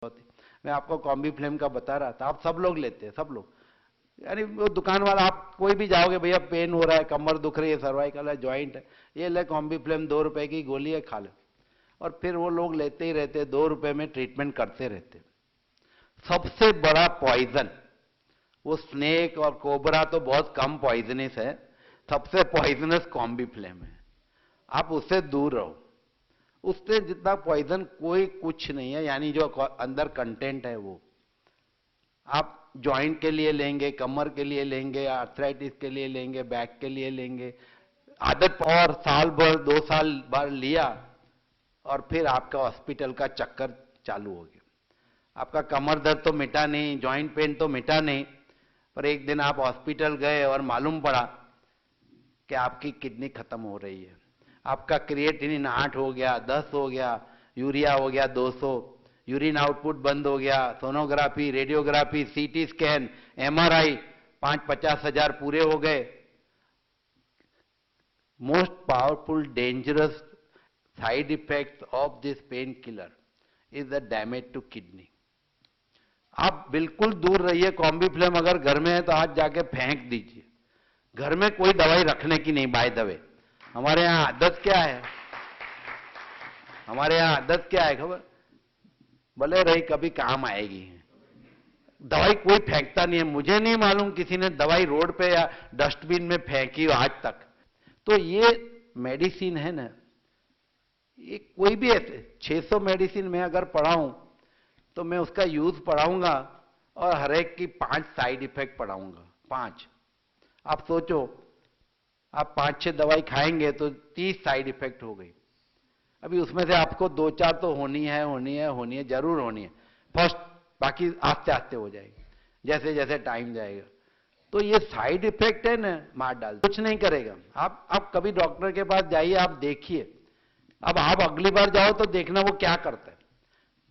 होती। मैं आपको कॉम्बी फ्लेम का बता रहा था, आप सब लोग लेते हैं, सब लोग। यानी वो दुकान वाला, आप कोई भी जाओगे, भैया पेन हो रहा है, कमर दुख रही है, सर्वाइकल है, ज्वाइंट है, ये ले कॉम्बी फ्लेम, 2 रुपए की गोली है, खा लो। और फिर वो लोग लेते ही रहते, 2 रुपए में ट्रीटमेंट करते रहते। सबसे बड़ा पॉइजन, वो स्नेक और कोबरा तो बहुत कम पॉइजनस है, सबसे पॉइजनस कॉम्बी फ्लेम है। आप उससे दूर रहो, उससे जितना पॉइजन कोई कुछ नहीं है। यानी जो अंदर कंटेंट है वो आप जॉइंट के लिए लेंगे, कमर के लिए लेंगे, आर्थराइटिस के लिए लेंगे, बैक के लिए लेंगे, आदत और साल भर 2 साल भर लिया और फिर आपका हॉस्पिटल का चक्कर चालू हो गया। आपका कमर दर्द तो मिटा नहीं, जॉइंट पेन तो मिटा नहीं, पर एक दिन आप हॉस्पिटल गए और मालूम पड़ा कि आपकी किडनी खत्म हो रही है, आपका क्रिएटिनिन 8 हो गया, 10 हो गया, यूरिया हो गया 200, यूरिन आउटपुट बंद हो गया, sonography, radiography, CT scan, MRI, 50 हजार पूरे हो गए। Most powerful dangerous side effect of this painkiller is the damage to kidney. आप बिल्कुल दूर रहिए कॉम्बी फ्लेम, अगर घर में है तो आज जाके फेंक दीजिए। घर में कोई दवाई रखने की नहीं, बाय द वे। हमारे यहां आदत क्या है, हमारे यहां आदत क्या है खबर, भले रही कभी काम आएगी, दवाई कोई फेंकता नहीं है। मुझे नहीं मालूम किसी ने दवाई रोड पे या डस्टबिन में फेंकी हो आज तक। तो ये मेडिसिन है ना, ये कोई भी ऐसे 600 मेडिसिन में अगर पढ़ाऊं तो मैं उसका यूज पढ़ाऊंगा और हर एक की 5 साइड इफेक्ट पढ़ाऊंगा। 5, आप सोचो, आप 5-6 दवाई खाएंगे तो 30 साइड इफेक्ट हो गई। अभी उसमें से आपको 2-4 तो होनी है, जरूर होनी है फर्स्ट, बाकी आस्ते आस्ते हो जाएगी जैसे जैसे टाइम जाएगा। तो ये साइड इफेक्ट है ना, मार डाल, कुछ नहीं करेगा। आप कभी डॉक्टर के पास जाइए, आप देखिए। अब आप अगली बार जाओ तो देखना वो क्या करता है।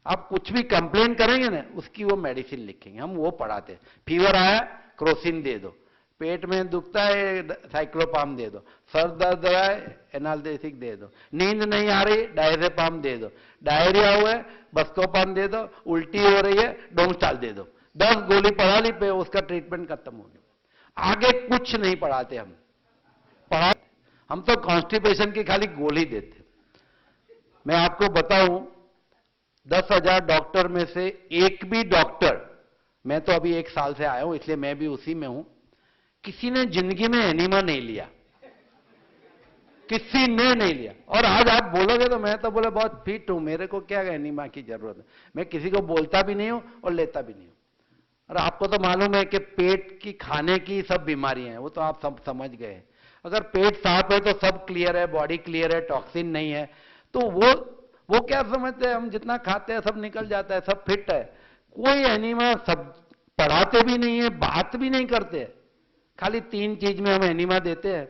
आप कुछ भी कंप्लेन करेंगे ना, उसकी वो मेडिसिन लिखेंगे, हम वो पढ़ाते हैं। फीवर आया, क्रोसिन दे दो, पेट में दुखता है, साइक्लोपाम दे दो, सर दर्द है, एनाल्जेसिक दे दो, नींद नहीं आ रही, डायजेपाम दे दो, डायरिया हुआ है, बस्कोपाम दे दो, उल्टी हो रही है, डोमस्टाल दे दो। 10 गोली पढ़ा ली पे, उसका ट्रीटमेंट खत्म हो गया। आगे कुछ नहीं पढ़ाते हम, हम तो कॉन्स्टिपेशन की खाली गोली देते। मैं आपको बताऊं, 10,000 डॉक्टर में से एक भी डॉक्टर, मैं तो अभी 1 साल से आया हूं इसलिए मैं भी उसी में हूं, किसी ने जिंदगी में एनीमा नहीं लिया, किसी ने नहीं लिया। और आज आप बोलोगे तो मैं तो बोले बहुत फिट हूं, मेरे को क्या एनीमा की जरूरत है। मैं किसी को बोलता भी नहीं हूं और लेता भी नहीं हूं। और आपको तो मालूम है कि पेट की, खाने की सब बीमारियां हैं, वो तो आप सब समझ गए हैं। अगर पेट साफ है तो सब क्लियर है, बॉडी क्लियर है, टॉक्सिन नहीं है, तो वो क्या समझते हैं, हम जितना खाते हैं सब निकल जाता है, सब फिट है। कोई एनीमा, सब पढ़ाते भी नहीं है, बात भी नहीं करते। खाली 3 चीज में हम एनीमा देते हैं।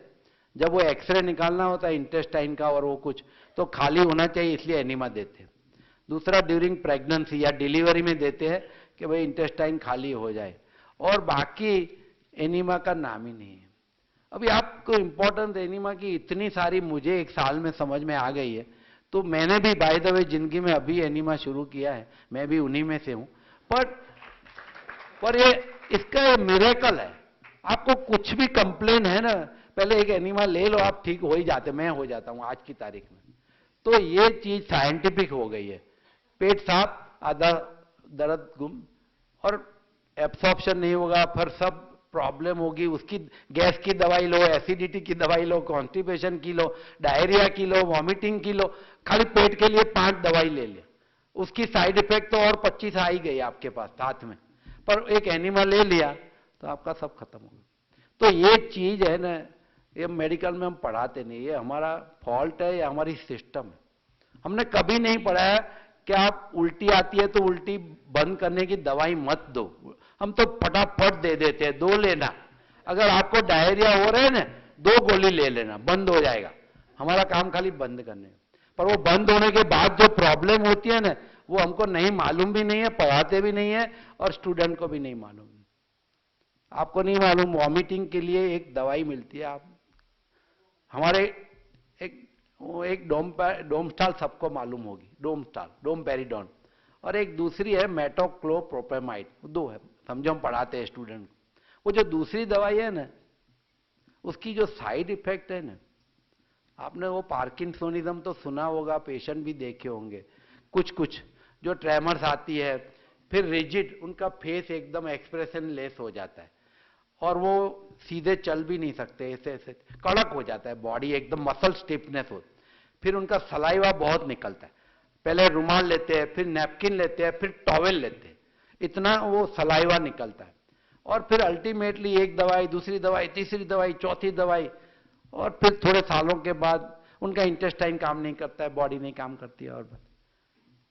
जब वो एक्सरे निकालना होता है इंटेस्टाइन का और वो कुछ, तो खाली होना चाहिए इसलिए एनीमा देते हैं। दूसरा ड्यूरिंग प्रेगनेंसी या डिलीवरी में देते हैं कि भाई इंटेस्टाइन खाली हो जाए, और बाकी एनीमा का नाम ही नहीं है। अभी आपको इंपॉर्टेंस एनीमा की इतनी सारी मुझे 1 साल में समझ में आ गई है। तो मैंने भी बाय द वे जिंदगी में अभी एनीमा शुरू किया है, मैं भी उन्हीं में से हूं। पर ये इसका ये मिरेकल है। आपको कुछ भी कंप्लेन है ना, पहले एक एनीमा ले लो, आप ठीक हो ही जाते। मैं हो जाता हूं आज की तारीख में। तो ये चीज साइंटिफिक हो गई है। पेट साफ, आधा दर्द गुम, और एब्सॉर्प्शन नहीं होगा, फिर सब प्रॉब्लम होगी उसकी। गैस की दवाई लो, एसिडिटी की दवाई लो, कॉन्स्टिपेशन की लो, डायरिया की लो, वॉमिटिंग की लो, खाली पेट के लिए 5 दवाई ले ले, उसकी साइड इफेक्ट तो और 25 आ ही गई आपके पास साथ में। पर एक एनिमा ले लिया तो आपका सब खत्म हो गया। तो ये चीज है ना, ये मेडिकल में हम पढ़ाते नहीं, ये हमारा फॉल्ट है, या हमारी सिस्टम है। हमने कभी नहीं पढ़ाया कि आप उल्टी आती है तो उल्टी बंद करने की दवाई मत दो। हम तो फटाफट दे देते हैं, 2 लेना। अगर आपको डायरिया हो रहा है ना, 2 गोली ले लेना, बंद हो जाएगा। हमारा काम खाली बंद करने। पर वो बंद होने के बाद जो प्रॉब्लम होती है ना, वो हमको नहीं मालूम भी नहीं है, पढ़ाते भी नहीं है, और स्टूडेंट को भी नहीं मालूम। आपको नहीं मालूम, वॉमिटिंग के लिए एक दवाई मिलती है। आप हमारे एक डोमस्टाल सबको मालूम होगी, डोमस्टाल, डोमपेरिडोन, और एक दूसरी है मेटोक्लोप्रोपेमाइड, दो है, समझो हम पढ़ाते हैं स्टूडेंट को। वो जो दूसरी दवाई है ना, उसकी जो साइड इफेक्ट है ना, आपने वो पार्किंसोनिज्म तो सुना होगा, पेशेंट भी देखे होंगे, कुछ कुछ जो ट्रेमर्स आती है, फिर रिजिड, उनका फेस एकदम एक्सप्रेशन लेस हो जाता है और वो सीधे चल भी नहीं सकते, ऐसे ऐसे कड़क हो जाता है बॉडी, एकदम मसल स्टिफनेस हो। फिर उनका सलाइवा बहुत निकलता है, पहले रुमाल लेते हैं, फिर नैपकिन लेते हैं, फिर टॉवेल लेते हैं, इतना वो सलाइवा निकलता है। और फिर अल्टीमेटली एक दवाई, दूसरी दवाई, तीसरी दवाई, चौथी दवाई, और फिर थोड़े सालों के बाद उनका इंटेस्टाइन काम नहीं करता है, बॉडी नहीं काम करती है। और बस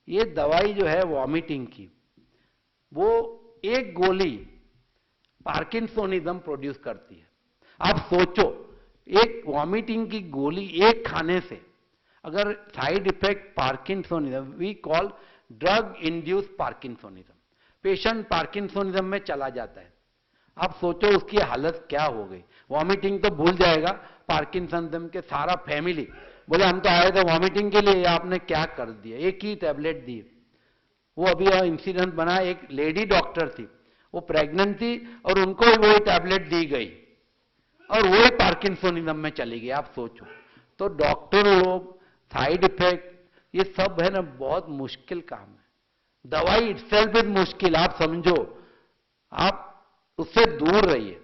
ये दवाई जो है वॉमिटिंग की, वो एक गोली पार्किंसोनिज्म प्रोड्यूस करती है। आप सोचो, एक वॉमिटिंग की गोली एक खाने से अगर side effect parkinsonism, we call drug induce parkinsonism, patient parkinsonism में चला जाता है। आप सोचो उसकी हालत क्या हो गई। वॉमिटिंग तो भूल जाएगा, पार्किंसोनिज्म के सारा फैमिली बोले हम तो आए थे वॉमिटिंग के लिए, आपने क्या कर दिया, एक ही टैबलेट दी। वो अभी इंसिडेंट बना, एक लेडी डॉक्टर थी, वो प्रेग्नेंट थी और उनको वो टैबलेट दी गई और वो पार्किंसोनिज्म में चली गई। आप सोचो, तो डॉक्टर लोग, साइड इफेक्ट, ये सब है ना बहुत मुश्किल काम है। दवाई इटसेल्फ इज मुश्किल, आप समझो, आप उससे दूर रहिए।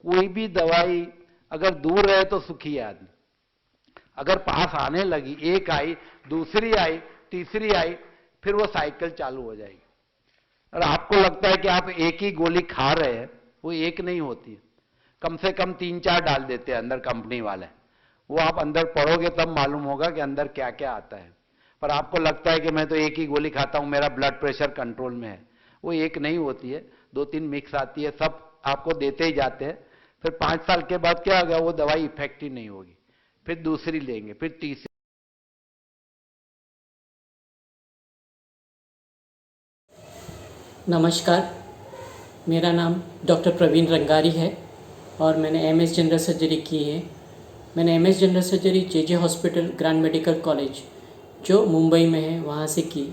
कोई भी दवाई अगर दूर रहे तो सुखी है आदमी, अगर पास आने लगी, एक आई, दूसरी आई, तीसरी आई, फिर वो साइकिल चालू हो जाएगी। और आपको लगता है कि आप एक ही गोली खा रहे हैं, वो एक नहीं होती है, कम से कम 3-4 डाल देते हैं अंदर कंपनी वाले। वो आप अंदर पढ़ोगे तब मालूम होगा कि अंदर क्या क्या आता है। पर आपको लगता है कि मैं तो एक ही गोली खाता हूं, मेरा ब्लड प्रेशर कंट्रोल में है, वो एक नहीं होती है, 2-3 मिक्स आती है, सब आपको देते ही जाते हैं। फिर 5 साल के बाद क्या होगा, वो दवाई इफेक्टिव नहीं होगी, फिर दूसरी लेंगे, फिर तीसरी। नमस्कार, मेरा नाम डॉक्टर प्रवीण रंगारी है और मैंने एमएस जनरल सर्जरी की है। मैंने MS general surgery JJ hospital grand medical college जो मुंबई में है वहाँ से की।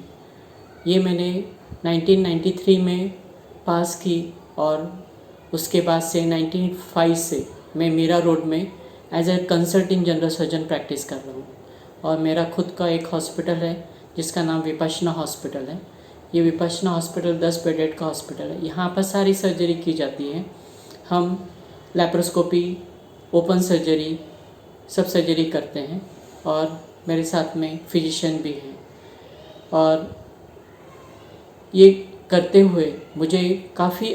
ये मैंने 1993 में पास की और उसके बाद से 1995 से मैं मीरा रोड में as a consulting general surgeon practice कर रहा हूँ। और मेरा खुद का एक हॉस्पिटल है जिसका नाम विपश्यना हॉस्पिटल है। ये विपश्यना हॉस्पिटल 10 बेडेड का हॉस्पिटल है। यहाँ पर सारी सर्जरी की जाती है। हम लैप्रोस्कोपी, ओपन सर्जरी, सब सर्जरी करते हैं और मेरे साथ में फिजिशियन भी हैं। और ये करते हुए मुझे काफ़ी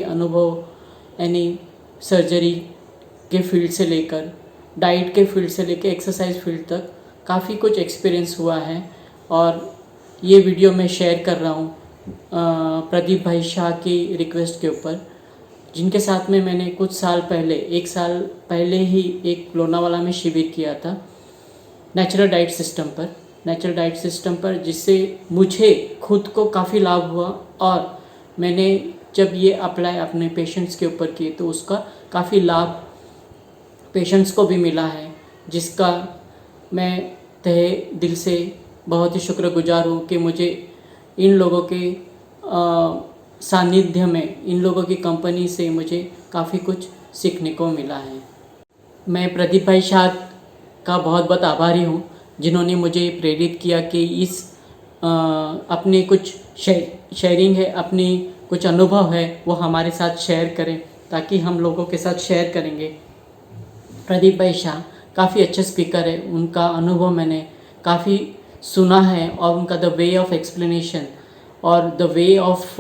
अनुभव यानी सर्जरी के फील्ड से लेकर, डाइट के फील्ड से लेकर, एक्सरसाइज फील्ड तक काफ़ी कुछ एक्सपीरियंस हुआ है। और ये वीडियो मैं शेयर कर रहा हूँ प्रदीप भाई शाह की रिक्वेस्ट के ऊपर, जिनके साथ में मैंने कुछ साल पहले, 1 साल पहले ही एक लोनावाला में शिविर किया था नेचुरल डाइट सिस्टम पर, जिससे मुझे खुद को काफ़ी लाभ हुआ। और मैंने जब ये अप्लाई अपने पेशेंट्स के ऊपर किए तो उसका काफ़ी लाभ पेशेंट्स को भी मिला है, जिसका मैं तहे दिल से बहुत ही शुक्रगुजार हूँ कि मुझे इन लोगों के सानिध्य में, इन लोगों की कंपनी से मुझे काफ़ी कुछ सीखने को मिला है। मैं प्रदीप भाई शाह का बहुत बहुत आभारी हूँ, जिन्होंने मुझे प्रेरित किया कि इस अपने कुछ शेयरिंग है, अपनी कुछ अनुभव है वो हमारे साथ शेयर करें, ताकि हम लोगों के साथ शेयर करेंगे। प्रदीप भाई शाह काफ़ी अच्छे स्पीकर है, उनका अनुभव मैंने काफ़ी सुना है और उनका द वे ऑफ एक्सप्लेनेशन और the way of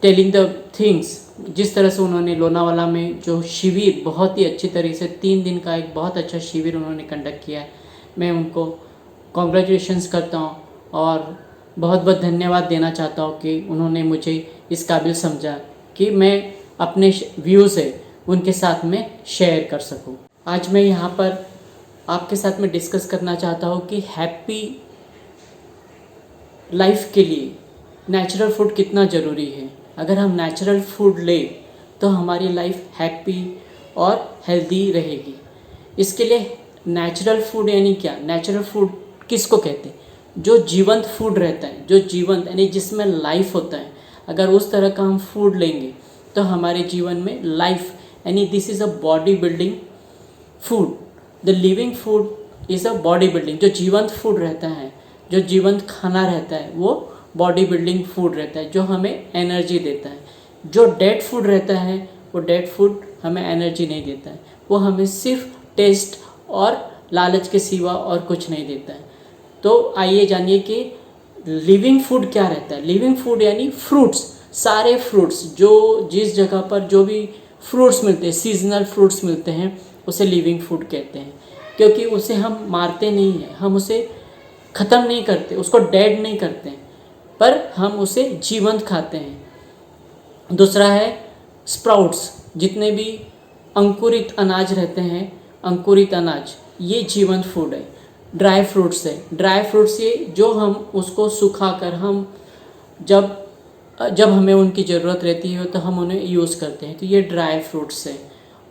telling the things, जिस तरह से उन्होंने लोनावाला में जो शिविर बहुत ही अच्छी तरह से 3 दिन का एक बहुत अच्छा शिविर उन्होंने कंडक्ट किया है, मैं उनको कॉन्ग्रेचुलेशंस करता हूँ और बहुत बहुत धन्यवाद देना चाहता हूँ कि उन्होंने मुझे इस काबिल समझा कि मैं अपने व्यूज़ है उनके साथ में शेयर कर सकूँ। आज मैं यहाँ पर आपके साथ में डिस्कस करना चाहता हूँ कि हैप्पी लाइफ के लिए नेचुरल फूड कितना ज़रूरी है। अगर हम नेचुरल फूड लें तो हमारी लाइफ हैप्पी और हेल्दी रहेगी। इसके लिए नेचुरल फूड यानी क्या, नेचुरल फूड किसको कहते हैं? जो जीवंत फूड रहता है, जो जीवंत यानी जिसमें लाइफ होता है, अगर उस तरह का हम फूड लेंगे तो हमारे जीवन में लाइफ यानी this is a body building food. The living food is a body building. जो जीवंत फूड रहता है, जो जीवंत खाना रहता है, वो बॉडी बिल्डिंग फूड रहता है, जो हमें एनर्जी देता है। जो डेड फूड रहता है, वो डेड फूड हमें एनर्जी नहीं देता है, वो हमें सिर्फ टेस्ट और लालच के सिवा और कुछ नहीं देता है। तो आइए जानिए कि लिविंग फूड क्या रहता है। लिविंग फूड यानी फ्रूट्स, सारे फ्रूट्स, जो जिस जगह पर जो भी फ्रूट्स मिलते हैं, सीजनल फ्रूट्स मिलते हैं, उसे लिविंग फूड कहते हैं। क्योंकि उसे हम मारते नहीं हैं, हम उसे ख़त्म नहीं करते, उसको डेड नहीं करते हैं, पर हम उसे जीवंत खाते हैं। दूसरा है स्प्राउट्स, जितने भी अंकुरित अनाज रहते हैं, अंकुरित अनाज, ये जीवंत फूड है। ड्राई फ्रूट्स है, ड्राई फ्रूट्स ये जो हम उसको सुखाकर हम जब हमें उनकी ज़रूरत रहती है तो हम उन्हें यूज़ करते हैं, तो ये ड्राई फ्रूट्स है।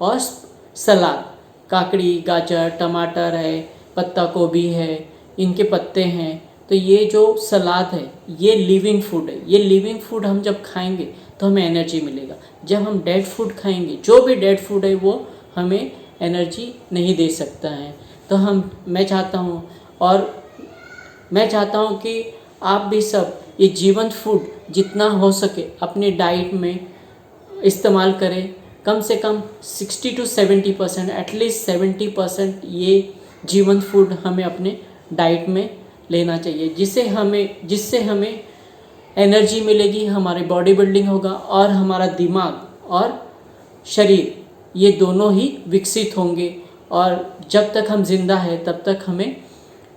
और सलाद, काकड़ी, गाजर, टमाटर है, पत्ता गोभी है, इनके पत्ते हैं, तो ये जो सलाद है ये लिविंग फूड है। ये लिविंग फूड हम जब खाएंगे तो हमें एनर्जी मिलेगा। जब हम डेड फूड खाएंगे, जो भी डेड फूड है वो हमें एनर्जी नहीं दे सकता है। तो मैं चाहता हूँ कि आप भी सब ये जीवंत फूड जितना हो सके अपनी डाइट में इस्तेमाल करें। कम से कम 60 to 70%, एटलीस्ट 70% ये जीवंत फूड हमें अपने डाइट में लेना चाहिए, जिससे हमें एनर्जी मिलेगी, हमारे बॉडी बिल्डिंग होगा और हमारा दिमाग और शरीर ये दोनों ही विकसित होंगे। और जब तक हम जिंदा हैं तब तक हमें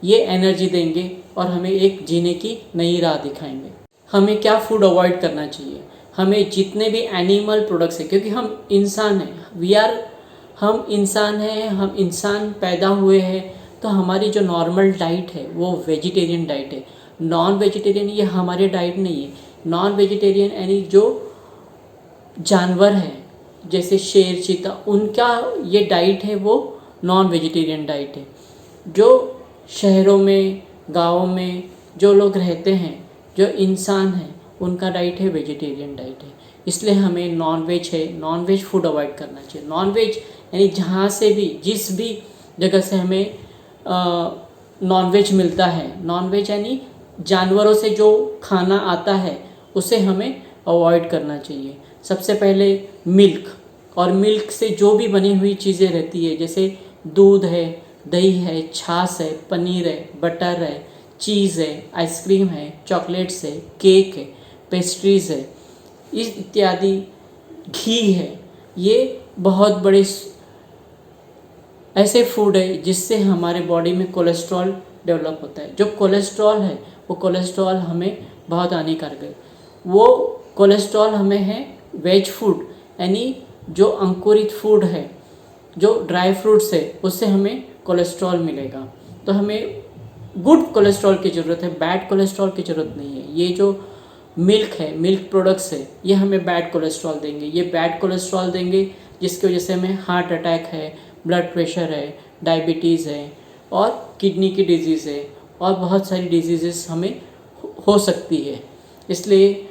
ये एनर्जी देंगे और हमें एक जीने की नई राह दिखाएंगे। हमें क्या फूड अवॉइड करना चाहिए? हमें जितने भी एनिमल प्रोडक्ट्स हैं, क्योंकि हम इंसान हैं, हम इंसान पैदा हुए हैं, तो हमारी जो नॉर्मल डाइट है वो वेजिटेरियन डाइट है। नॉन वेजिटेरियन ये हमारी डाइट नहीं है। नॉन वेजिटेरियन यानी जो जानवर है जैसे शेर, चीता, उनका ये डाइट है वो नॉन वेजिटेरियन डाइट है। जो शहरों में, गाँवों में जो लोग रहते हैं, जो इंसान हैं, उनका डाइट है वेजिटेरियन डाइट है। इसलिए हमें नॉन वेज फूड अवॉइड करना चाहिए। नॉन वेज यानी जहाँ से भी, जिस भी जगह से हमें नॉन वेज मिलता है, नॉन वेज यानी जानवरों से जो खाना आता है उसे हमें अवॉइड करना चाहिए। सबसे पहले मिल्क, और मिल्क से जो भी बनी हुई चीज़ें रहती है, जैसे दूध है, दही है, छाछ है, पनीर है, बटर है, चीज़ है, आइसक्रीम है, चॉकलेट्स है, केक है, पेस्ट्रीज़ है, इस इत्यादि, घी है, ये बहुत बड़े ऐसे फूड है जिससे हमारे बॉडी में कोलेस्ट्रॉल डेवलप होता है। जो कोलेस्ट्रॉल है वो कोलेस्ट्रॉल हमें बहुत हानिकारक है। वो कोलेस्ट्रॉल हमें है वेज फूड यानी जो अंकुरित फूड है, जो ड्राई फ्रूट्स है, उससे हमें कोलेस्ट्रॉल मिलेगा। तो हमें गुड कोलेस्ट्रॉल की ज़रूरत है, बैड कोलेस्ट्रॉल की ज़रूरत नहीं है। ये जो मिल्क है, मिल्क प्रोडक्ट्स है, ये हमें बैड कोलेस्ट्रॉल देंगे। ये बैड कोलेस्ट्रॉल देंगे जिसकी वजह से हमें हार्ट अटैक है, ब्लड प्रेशर है, डायबिटीज़ है और किडनी की डिजीज़ है और बहुत सारी डिजीज़ेस हमें हो सकती है। इसलिए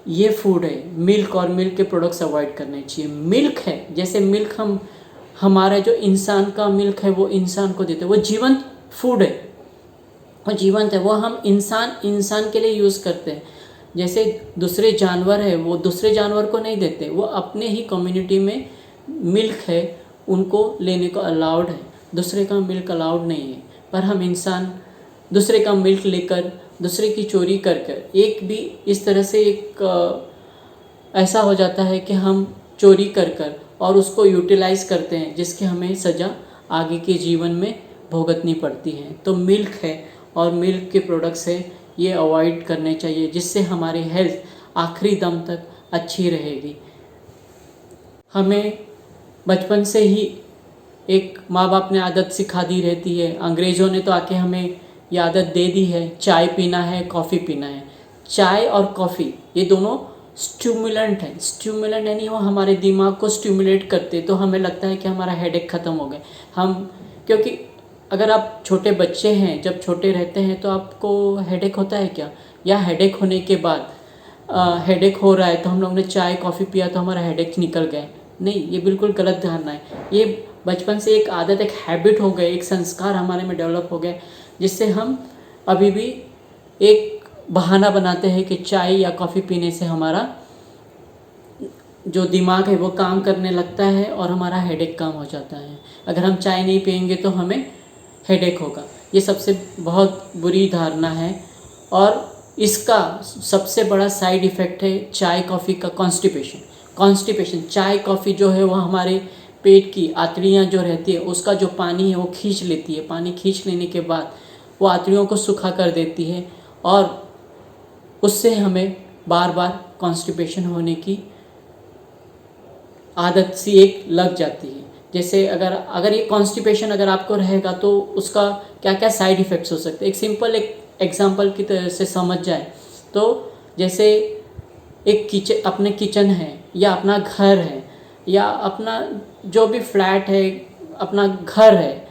ये फूड है मिल्क, और मिल्क के प्रोडक्ट्स अवॉइड करने चाहिए। मिल्क है, जैसे मिल्क हमारा जो इंसान का मिल्क है वो इंसान को देते हैं, वो जीवंत फूड है, वो जीवंत है, वो हम इंसान के लिए यूज़ करते हैं। जैसे दूसरे जानवर है वो दूसरे जानवर को नहीं देते, वो अपने ही कम्युनिटी में मिल्क है उनको लेने को अलाउड है, दूसरे का मिल्क अलाउड नहीं है। पर हम इंसान दूसरे का मिल्क लेकर, दूसरे की चोरी कर एक भी इस तरह से ऐसा हो जाता है कि हम चोरी कर और उसको यूटिलाइज़ करते हैं, जिसकी हमें सज़ा आगे के जीवन में भुगतनी पड़ती है। तो मिल्क है और मिल्क के प्रोडक्ट्स है, ये अवॉइड करने चाहिए, जिससे हमारी हेल्थ आखिरी दम तक अच्छी रहेगी। हमें बचपन से ही एक माँ बाप ने आदत सिखा दी रहती है, अंग्रेज़ों ने तो आके हमें ये आदत दे दी है, चाय पीना है, कॉफ़ी पीना है। चाय और कॉफ़ी ये दोनों स्टिमुलेंट हैं। स्टिमुलेंट यानी वो हमारे दिमाग को स्टिमुलेट करते, तो हमें लगता है कि हमारा हेडेक ख़त्म हो गया। क्योंकि अगर आप छोटे बच्चे हैं, जब छोटे रहते हैं तो आपको हेडेक होता है क्या? या हेडेक होने के बाद हेडेक हो रहा है तो हम लोग ने चाय कॉफ़ी पिया तो हमारा हेडेक निकल गए? नहीं, ये बिल्कुल गलत धारणा है। ये बचपन से एक आदत, एक हैबिट हो गई, एक संस्कार हमारे में डेवलप हो गए, जिससे हम अभी भी एक बहाना बनाते हैं कि चाय या कॉफ़ी पीने से हमारा जो दिमाग है वो काम करने लगता है और हमारा हेडेक कम हो जाता है। अगर हम चाय नहीं पियेंगे तो हमें हेडेक होगा। ये सबसे बहुत बुरी धारणा है और इसका सबसे बड़ा साइड इफ़ेक्ट है चाय कॉफ़ी का कॉन्स्टिपेशन। चाय कॉफ़ी जो है वो हमारे पेट की आंतड़ियाँ जो रहती है उसका जो पानी है वो खींच लेती है। पानी खींच लेने के बाद वो आंतड़ियों को सूखा कर देती है और उससे हमें बार बार कॉन्स्टिपेशन होने की आदत सी एक लग जाती है। जैसे अगर ये कॉन्स्टिपेशन अगर आपको रहेगा तो उसका क्या क्या साइड इफ़ेक्ट्स हो सकते हैं। एक सिंपल एक एग्जांपल की तरह से समझ जाए तो जैसे एक अपने किचन है या अपना घर है या अपना जो भी फ्लैट है, अपना घर है,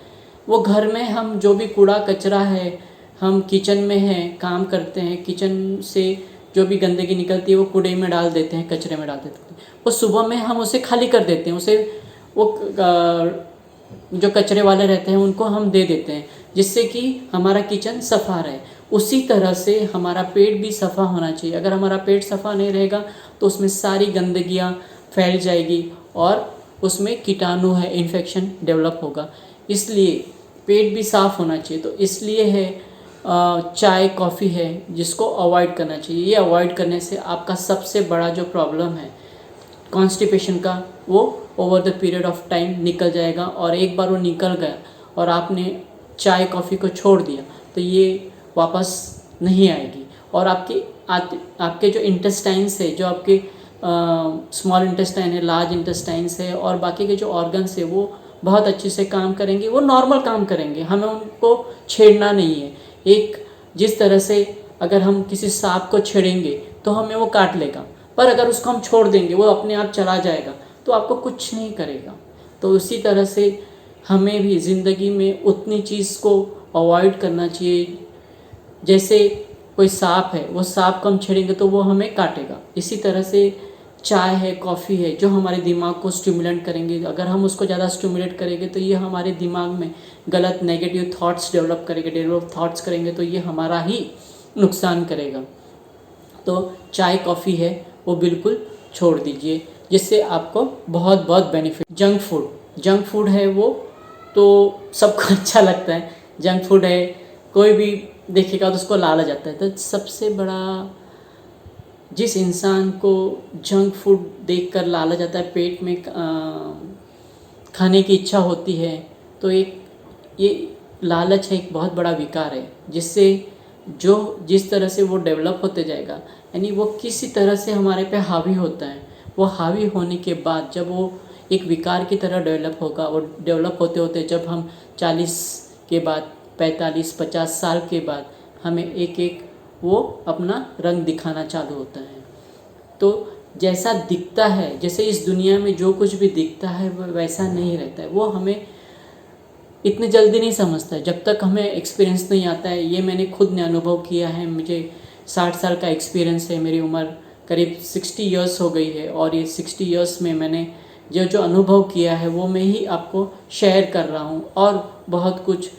वो घर में हम जो भी कूड़ा कचरा है, हम किचन में हैं, काम करते हैं, किचन से जो भी गंदगी निकलती है वो कूड़े में डाल देते हैं, कचरे में डाल देते हैं। वो सुबह में हम उसे खाली कर देते हैं, उसे वो जो कचरे वाले रहते हैं उनको हम दे देते हैं, जिससे कि हमारा किचन सफ़ा रहे। उसी तरह से हमारा पेट भी सफ़ा होना चाहिए। अगर हमारा पेट सफ़ा नहीं रहेगा तो उसमें सारी गंदगियाँ फैल जाएगी और उसमें कीटाणु है, इन्फेक्शन डेवलप होगा। इसलिए पेट भी साफ़ होना चाहिए। तो इसलिए है चाय कॉफ़ी है जिसको अवॉइड करना चाहिए। ये अवॉइड करने से आपका सबसे बड़ा जो प्रॉब्लम है कॉन्स्टिपेशन का वो over the period of time निकल जाएगा। और एक बार वो निकल गया और आपने चाय कॉफ़ी को छोड़ दिया तो ये वापस नहीं आएगी और आपके जो इंटेस्टाइन्स है, जो आपके स्मॉल इंटेस्टाइन है, लार्ज इंटेस्टाइन्स है और बाकी के जो ऑर्गन्स है वो बहुत अच्छे से काम करेंगे, वो नॉर्मल काम करेंगे। हमें उनको छेड़ना नहीं है। एक जिस तरह से अगर हम किसी सांप को छेड़ेंगे तो हमें वो काट लेगा, पर अगर उसको हम छोड़ देंगे वो अपने आप चला जाएगा तो आपको कुछ नहीं करेगा। तो उसी तरह से हमें भी ज़िंदगी में उतनी चीज़ को अवॉइड करना चाहिए। जैसे कोई सांप है, वो सांप को हम छेड़ेंगे तो वो हमें काटेगा। इसी तरह से चाय है, कॉफ़ी है, जो हमारे दिमाग को स्टिमुलेट करेंगे। अगर हम उसको ज़्यादा स्टिमुलेट करेंगे तो ये हमारे दिमाग में गलत नेगेटिव थॉट्स डेवलप थॉट्स करेंगे तो ये हमारा ही नुकसान करेगा। तो चाय कॉफ़ी है वो बिल्कुल छोड़ दीजिए, जिससे आपको बहुत बहुत बेनिफिट। जंक फूड है वो तो सबको अच्छा लगता है। जंक फूड है, कोई भी देखेगा तो उसको लाला जाता है। तो सबसे बड़ा, जिस इंसान को जंक फूड देखकर लाला जाता है, पेट में खाने की इच्छा होती है, तो ये लालच है, एक बहुत बड़ा विकार है, जिससे जिस तरह से वो डेवलप होते जाएगा, यानी वो किसी तरह से हमारे पे हावी होता है। वो हावी होने के बाद जब वो एक विकार की तरह डेवलप होगा, और डेवलप होते होते जब हम 40 के बाद 45-50 साल के बाद हमें एक वो अपना रंग दिखाना चालू होता है। तो जैसा दिखता है, जैसे इस दुनिया में जो कुछ भी दिखता है वो वैसा नहीं रहता है। वो हमें इतनी जल्दी नहीं समझता है जब तक हमें एक्सपीरियंस नहीं आता है। ये मैंने खुद ने अनुभव किया है। मुझे 60 साल का एक्सपीरियंस है, मेरी उम्र करीब 60 इयर्स हो गई है, और ये 60 इयर्स में मैंने जो अनुभव किया है वो मैं ही आपको शेयर कर रहा हूँ। और बहुत कुछ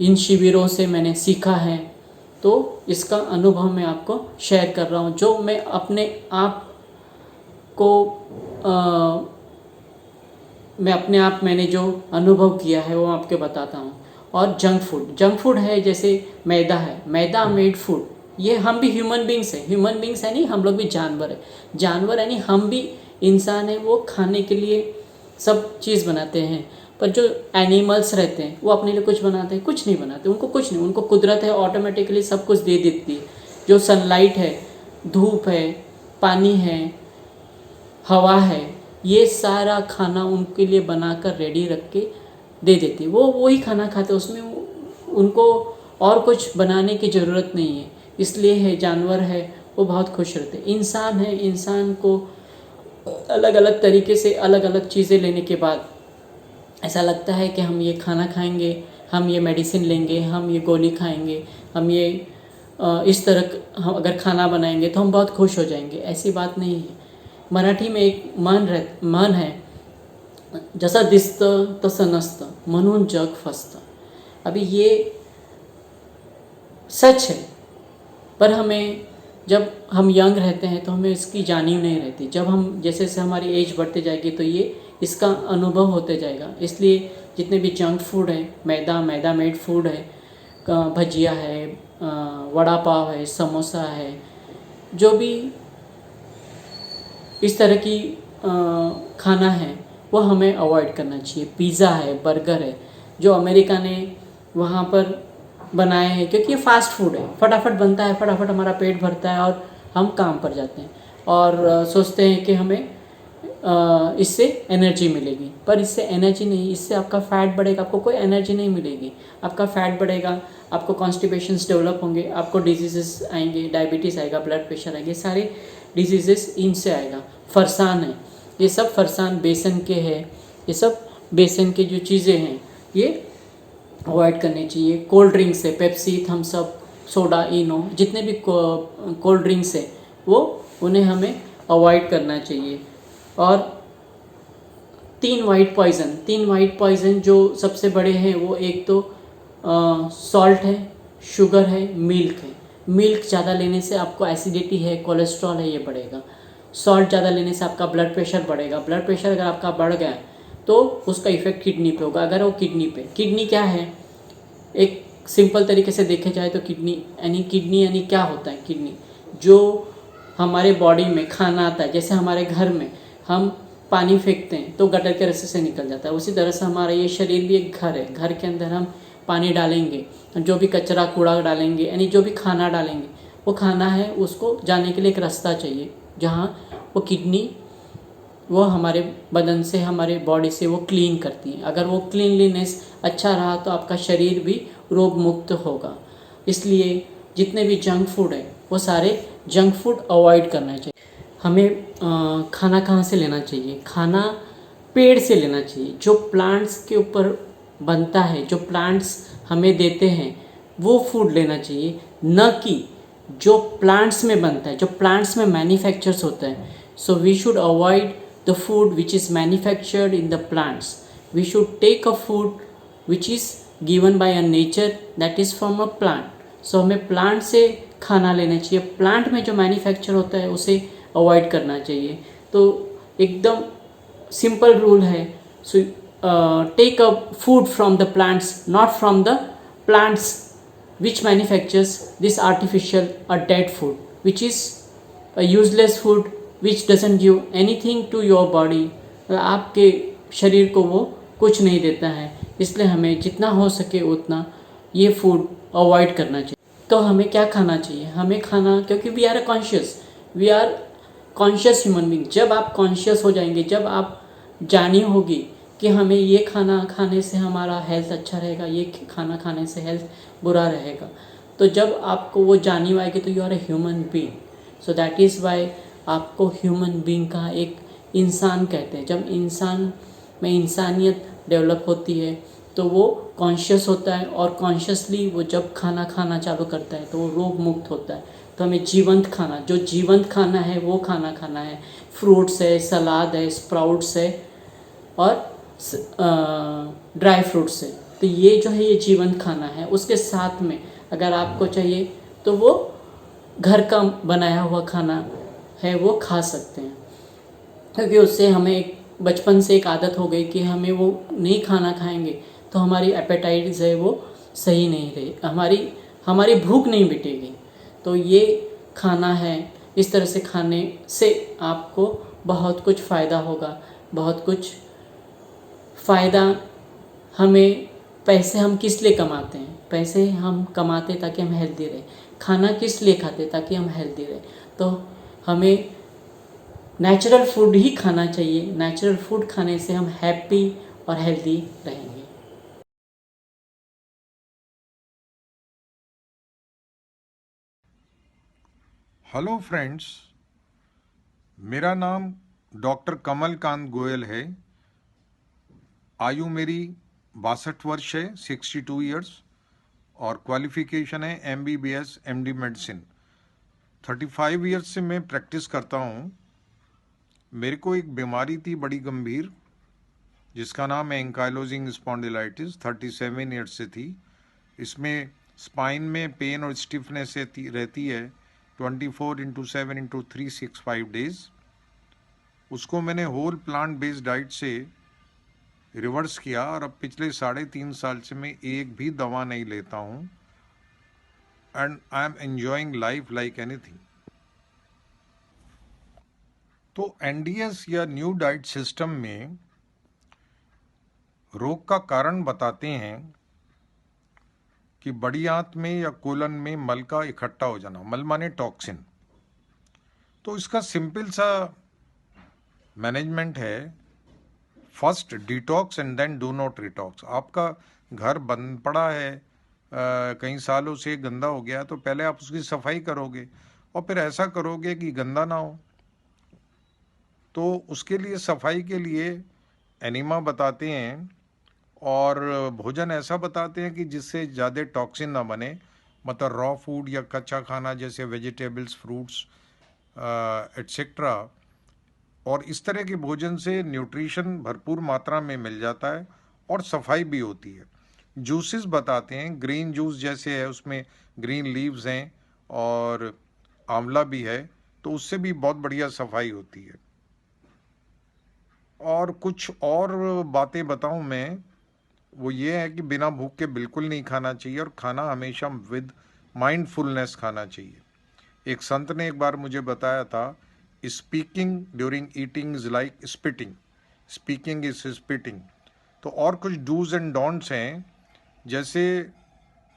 इन शिविरों से मैंने सीखा है, तो इसका अनुभव मैं आपको शेयर कर रहा हूँ। जो मैं अपने आप को मैंने जो अनुभव किया है वो आपके बताता हूँ। और जंक फूड है, जैसे मैदा है, मैदा मेड फूड। ये हम भी ह्यूमन बींग्स हैं, है नहीं, हम लोग भी जानवर है। जानवर यानी हम भी इंसान हैं, वो खाने के लिए सब चीज़ बनाते हैं। पर जो एनिमल्स रहते हैं वो अपने लिए कुछ बनाते हैं? कुछ नहीं बनाते। उनको कुछ नहीं, उनको कुदरत है ऑटोमेटिकली सब कुछ दे देती है। जो सनलाइट है, धूप है, पानी है, हवा है, ये सारा खाना उनके लिए बनाकर रेडी रख के दे देती है। वो ही खाना खाते हैं, उसमें उनको और कुछ बनाने की ज़रूरत नहीं है। इसलिए है, जानवर है वो बहुत खुश रहते हैं। इंसान है, इंसान को अलग अलग तरीके से अलग अलग चीज़ें लेने के बाद ऐसा लगता है कि हम ये खाना खाएंगे, हम ये मेडिसिन लेंगे, हम ये गोली खाएंगे, हम ये इस तरह हम अगर खाना बनाएंगे तो हम बहुत खुश हो जाएंगे। ऐसी बात नहीं है। मराठी में एक म्हण है, जसं दिसतं तसं नसतं म्हणून जग फसतं। अभी ये सच है, पर हमें जब हम यंग रहते हैं तो हमें इसकी जानी नहीं रहती। जब हम जैसे जैसे हमारी एज बढ़ते जाएगी तो ये इसका अनुभव होते जाएगा। इसलिए जितने भी जंक फूड है, मैदा मेड फूड है, भजिया है, वड़ा पाव है, समोसा है, जो भी इस तरह की खाना है वो हमें अवॉइड करना चाहिए। पिज़्ज़ा है, बर्गर है, जो अमेरिका ने वहाँ पर बनाए हैं, क्योंकि ये फास्ट फूड है, फटाफट बनता है, फटाफट हमारा पेट भरता है और हम काम पर जाते हैं और सोचते हैं कि हमें इससे एनर्जी मिलेगी। पर इससे एनर्जी नहीं, इससे आपका फैट बढ़ेगा, आपको कोई एनर्जी नहीं मिलेगी। आपका फैट बढ़ेगा, आपको कॉन्स्टिपेशंस डेवलप होंगे, आपको डिजीज़ेस आएंगे, डायबिटीज़ आएगा, ब्लड प्रेशर आएंगे, सारे डिजीज़ेस इनसे आएगा। फरसान है, ये सब फरसान बेसन के हैं, ये सब बेसन के जो चीज़ें हैं ये अवॉइड करनी चाहिए। कोल्ड ड्रिंक्स है, पेप्सी, थम्स अप, सोडा, इनो, जितने भी कोल्ड ड्रिंक्स है वो उन्हें हमें अवॉइड करना चाहिए। और तीन वाइट पॉइज़न जो सबसे बड़े हैं वो एक तो सॉल्ट है, शुगर है, मिल्क है। मिल्क ज़्यादा लेने से आपको एसिडिटी है, कोलेस्ट्रॉल है, ये बढ़ेगा। सॉल्ट ज़्यादा लेने से आपका ब्लड प्रेशर बढ़ेगा। ब्लड प्रेशर अगर आपका बढ़ गया तो उसका इफेक्ट किडनी पे होगा। अगर वो किडनी क्या है, एक सिंपल तरीके से देखे जाए तो किडनी यानी क्या होता है? किडनी जो हमारे बॉडी में खाना आता है, जैसे हमारे घर में हम पानी फेंकते हैं तो गटर के रास्ते से निकल जाता है, उसी तरह से हमारा ये शरीर भी एक घर है। घर के अंदर हम पानी डालेंगे, जो भी कचरा कूड़ा डालेंगे, यानी जो भी खाना डालेंगे, वो खाना है उसको जाने के लिए एक रास्ता चाहिए, जहाँ वो किडनी वो हमारे बदन से, हमारे बॉडी से वो क्लीन करती है। अगर वो क्लीनलीनेस अच्छा रहा तो आपका शरीर भी रोग मुक्त होगा। इसलिए जितने भी जंक फूड है वो सारे जंक फूड अवॉइड करना चाहिए। हमें खाना कहाँ से लेना चाहिए? खाना पेड़ से लेना चाहिए। जो प्लांट्स के ऊपर बनता है, जो प्लांट्स हमें देते हैं, वो फूड लेना चाहिए, न कि जो प्लांट्स में बनता है, जो प्लांट्स में मैन्युफैक्चर्स होता है। So we should avoid the food which is manufactured in the plants. We should take a food which is given by a nature, that is from a plant. So हमें plant से खाना लेना चाहिए। Plant में जो manufacture होता है उसे अवॉइड करना चाहिए। तो एकदम सिंपल रूल है। So take a food from the plants, not from the plants which manufactures this artificial or dead food, which is a useless food which doesn't give anything to your body. आपके शरीर को वो कुछ नहीं देता है। इसलिए हमें जितना हो सके उतना ये फूड अवॉइड करना चाहिए। तो हमें क्या खाना चाहिए? हमें खाना, क्योंकि we are conscious human being. जब आप कॉन्शियस हो जाएंगे, जब आप जानी होगी कि हमें ये खाना खाने से हमारा हेल्थ अच्छा रहेगा, ये खाना खाने से हेल्थ बुरा रहेगा, तो जब आपको वो जानी आएगी तो you are a human being. So that is why आपको ह्यूमन बीइंग का एक इंसान कहते हैं। जब इंसान में इंसानियत डेवलप होती है तो वो कॉन्शियस होता है, और कॉन्शियसली वो जब खाना खाना चालू करता है तो वो रोग मुक्त होता है। तो हमें जीवंत खाना, जो जीवंत खाना है वो खाना खाना है। फ्रूट्स है, सलाद है, स्प्राउट्स है और ड्राई फ्रूट्स है। तो ये जो है ये जीवंत खाना है। उसके साथ में अगर आपको चाहिए तो वो घर का बनाया हुआ खाना है वो खा सकते हैं, क्योंकि उससे हमें एक बचपन से एक आदत हो गई कि हमें वो नहीं खाना खाएंगे तो हमारी एपेटाइटिस है वो सही नहीं रही, हमारी भूख नहीं मिटेगी। तो ये खाना है, इस तरह से खाने से आपको बहुत कुछ फ़ायदा होगा, बहुत कुछ फ़ायदा। हमें पैसे हम किस लिए कमाते हैं? पैसे हम कमाते ताकि हम हेल्दी रहें। खाना किस लिए खाते? ताकि हम हेल्दी रहें। तो हमें नेचुरल फूड ही खाना चाहिए। नेचुरल फूड खाने से हम हैप्पी और हेल्दी रहेंगे। हेलो फ्रेंड्स, मेरा नाम डॉक्टर कमल कांत गोयल है। आयु मेरी 62 वर्ष है, 62 ईयर्स, और क्वालिफिकेशन है MBBS MD मेडिसिन। 35 ईयर्स से मैं प्रैक्टिस करता हूँ। मेरे को एक बीमारी थी बड़ी गंभीर, जिसका नाम है एंकाइलोजिंग स्पॉन्डिलाइटिस। 37 ईयर्स से थी। इसमें स्पाइन में पेन और स्टिफनेस रहती है 24/7/365 डेज। उसको मैंने होल प्लांट बेस्ड डाइट से रिवर्स किया और अब पिछले 3.5 साल से मैं एक भी दवा नहीं लेता हूँ, and I am enjoying life like anything. तो NDS या न्यू डाइट सिस्टम में रोग का कारण बताते हैं कि बड़ी आंत में या कोलन में मल का इकट्ठा हो जाना। मल माने टॉक्सिन। तो इसका सिंपल सा मैनेजमेंट है, first detox and then do not retox. आपका घर बंद पड़ा है, कई सालों से गंदा हो गया, तो पहले आप उसकी सफाई करोगे और फिर ऐसा करोगे कि गंदा ना हो। तो उसके लिए सफाई के लिए एनिमा बताते हैं और भोजन ऐसा बताते हैं कि जिससे ज़्यादा टॉक्सिन ना बने, मतलब रॉ फूड या कच्चा खाना जैसे वेजिटेबल्स, फ्रूट्स एट्सेट्रा। और इस तरह के भोजन से न्यूट्रिशन भरपूर मात्रा में मिल जाता है और सफाई भी होती है। जूसेस बताते हैं, ग्रीन जूस जैसे है, उसमें ग्रीन लीव्स हैं और आंवला भी है, तो उससे भी बहुत बढ़िया सफाई होती है। और कुछ और बातें बताऊं मैं, वो ये है कि बिना भूख के बिल्कुल नहीं खाना चाहिए और खाना हमेशा विद माइंडफुलनेस खाना चाहिए। एक संत ने एक बार मुझे बताया था, speaking during eating is like spitting, speaking is spitting. तो और कुछ डूज एंड डोंट्स हैं, जैसे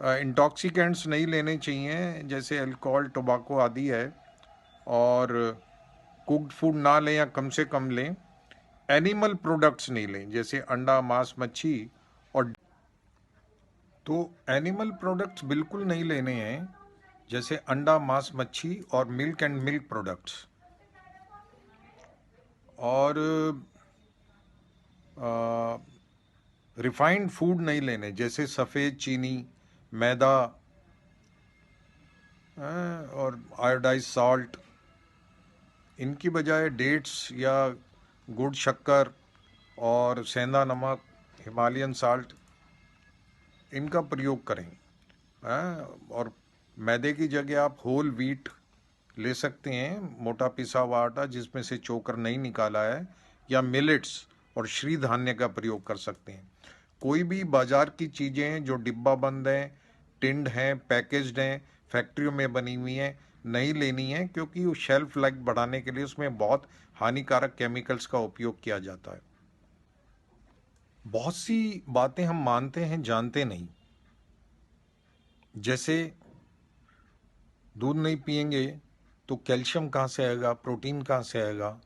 इंटॉक्सिकेंट्स नहीं लेने चाहिए, जैसे अल्कोहल, टोबाको आदि है, और कुक्ड फूड ना लें या कम से कम लें। एनिमल प्रोडक्ट्स नहीं लें, जैसे अंडा, मांस, मच्छी। और तो एनिमल प्रोडक्ट्स बिल्कुल नहीं लेने हैं, जैसे अंडा, मांस, मच्छी और मिल्क एंड मिल्क प्रोडक्ट्स। और रिफाइंड फूड नहीं लेने, जैसे सफ़ेद चीनी, मैदा और आयोडाइज सॉल्ट। इनकी बजाय डेट्स या गुड़ शक्कर और सेंधा नमक, हिमालयन साल्ट, इनका प्रयोग करें। और मैदे की जगह आप होल व्हीट ले सकते हैं, मोटा पिसा हुआ आटा जिसमें से चोकर नहीं निकाला है, या मिलेट्स और श्री धान्य का प्रयोग कर सकते हैं। कोई भी बाजार की चीज़ें जो डिब्बा बंद हैं, टिन्ड हैं, पैकेज्ड हैं, फैक्ट्रियों में बनी हुई हैं, नहीं लेनी है, क्योंकि वो शेल्फ लाइफ बढ़ाने के लिए उसमें बहुत हानिकारक केमिकल्स का उपयोग किया जाता है। बहुत सी बातें हम मानते हैं, जानते नहीं। जैसे दूध नहीं पिएंगे तो कैल्शियम कहाँ से आएगा, प्रोटीन कहाँ से आएगा।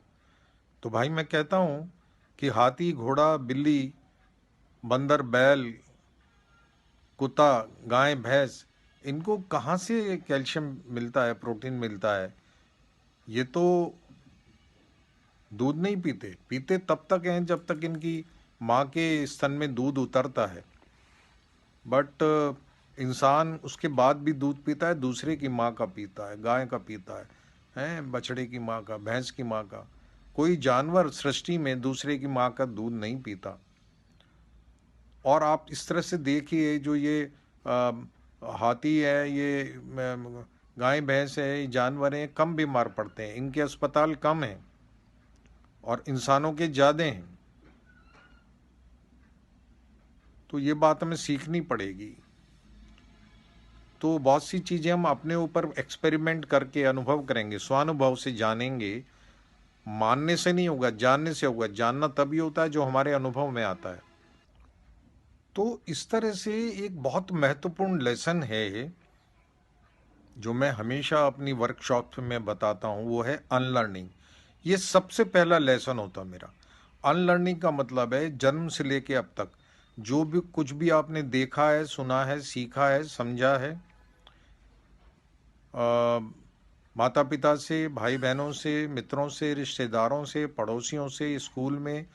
तो भाई मैं कहता हूँ कि हाथी, घोड़ा, बिल्ली, बंदर, बैल, कुत्ता, गाय, भैंस, इनको कहाँ से कैल्शियम मिलता है, प्रोटीन मिलता है। ये तो दूध नहीं पीते, पीते तब तक हैं जब तक इनकी माँ के स्तन में दूध उतरता है। बट इंसान उसके बाद भी दूध पीता है, दूसरे की माँ का पीता है, गाय का पीता है, बछड़े की माँ का, भैंस की माँ का। कोई जानवर सृष्टि में दूसरे की माँ का दूध नहीं पीता। और आप इस तरह से देखिए, जो ये हाथी है, ये गाय भैंस है, ये जानवर हैं, कम बीमार पड़ते हैं, इनके अस्पताल कम हैं और इंसानों के ज़्यादा हैं। तो ये बात हमें सीखनी पड़ेगी। तो बहुत सी चीज़ें हम अपने ऊपर एक्सपेरिमेंट करके अनुभव करेंगे, स्वानुभव से जानेंगे। मानने से नहीं होगा, जानने से होगा। जानना तभी होता है जो हमारे अनुभव में आता है। तो इस तरह से एक बहुत महत्वपूर्ण लेसन है जो मैं हमेशा अपनी वर्कशॉप में बताता हूँ, वो है अनलर्निंग। ये सबसे पहला लेसन होता मेरा। अनलर्निंग का मतलब है जन्म से लेके अब तक जो भी कुछ भी आपने देखा है, सुना है, सीखा है, समझा है, माता पिता से, भाई बहनों से, मित्रों से, रिश्तेदारों से, पड़ोसियों से, स्कूल में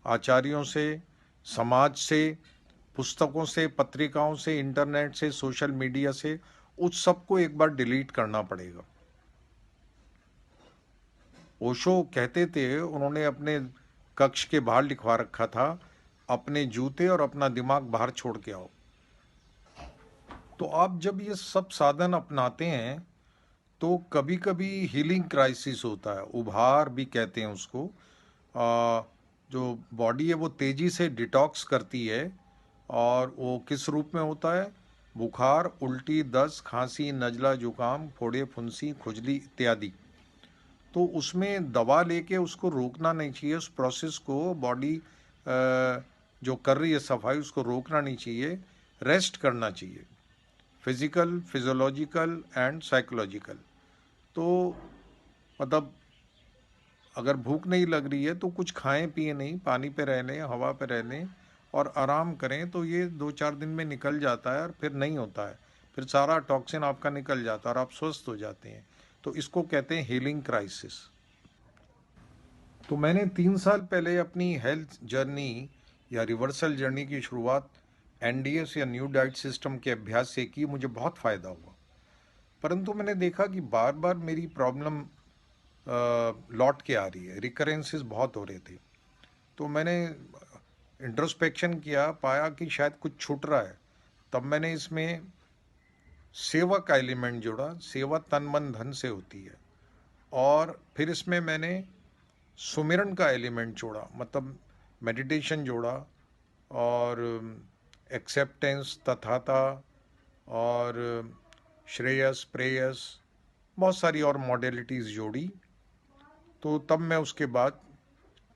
आचार्यों से, समाज से, पुस्तकों से, पत्रिकाओं से, इंटरनेट से, सोशल मीडिया से, उस सब को एक बार डिलीट करना पड़ेगा। ओशो कहते थे, उन्होंने अपने कक्ष के बाहर लिखवा रखा था, अपने जूते और अपना दिमाग बाहर छोड़ के आओ। तो आप जब ये सब साधन अपनाते हैं तो कभी कभी हीलिंग क्राइसिस होता है, उभार भी कहते हैं उसको। जो बॉडी है वो तेजी से डिटॉक्स करती है, और वो किस रूप में होता है? बुखार, उल्टी, दस्त, खांसी, नजला, जुकाम, फोड़े, फुंसी, खुजली इत्यादि। तो उसमें दवा लेके उसको रोकना नहीं चाहिए, उस प्रोसेस को बॉडी जो कर रही है सफाई, उसको रोकना नहीं चाहिए, रेस्ट करना चाहिए, फिजिकल, फिजियोलॉजिकल एंड साइकोलॉजिकल। तो मतलब अगर भूख नहीं लग रही है तो कुछ खाएं पिए नहीं, पानी पे रह लें, हवा पे रह लें और आराम करें, तो ये 2-4 दिन में निकल जाता है और फिर नहीं होता है, फिर सारा टॉक्सिन आपका निकल जाता है और आप स्वस्थ हो जाते हैं। तो इसको कहते हैं हीलिंग क्राइसिस। तो मैंने 3 साल पहले अपनी हेल्थ जर्नी या रिवर्सल जर्नी की शुरुआत NDS या न्यू डाइट सिस्टम के अभ्यास से की। मुझे बहुत फ़ायदा हुआ, परंतु मैंने देखा कि बार बार मेरी प्रॉब्लम लौट के आ रही है, रिकरेंसेस बहुत हो रहे थे। तो मैंने इंट्रोस्पेक्शन किया, पाया कि शायद कुछ छूट रहा है। तब मैंने इसमें सेवा का एलिमेंट जोड़ा। सेवा तन मन धन से होती है। और फिर इसमें मैंने सुमिरन का एलिमेंट जोड़ा, मतलब मेडिटेशन जोड़ा, और एक्सेप्टेंस, तथाता, और श्रेयस, प्रेयस, बहुत सारी और मॉडलिटीज़ जोड़ी। तो तब मैं उसके बाद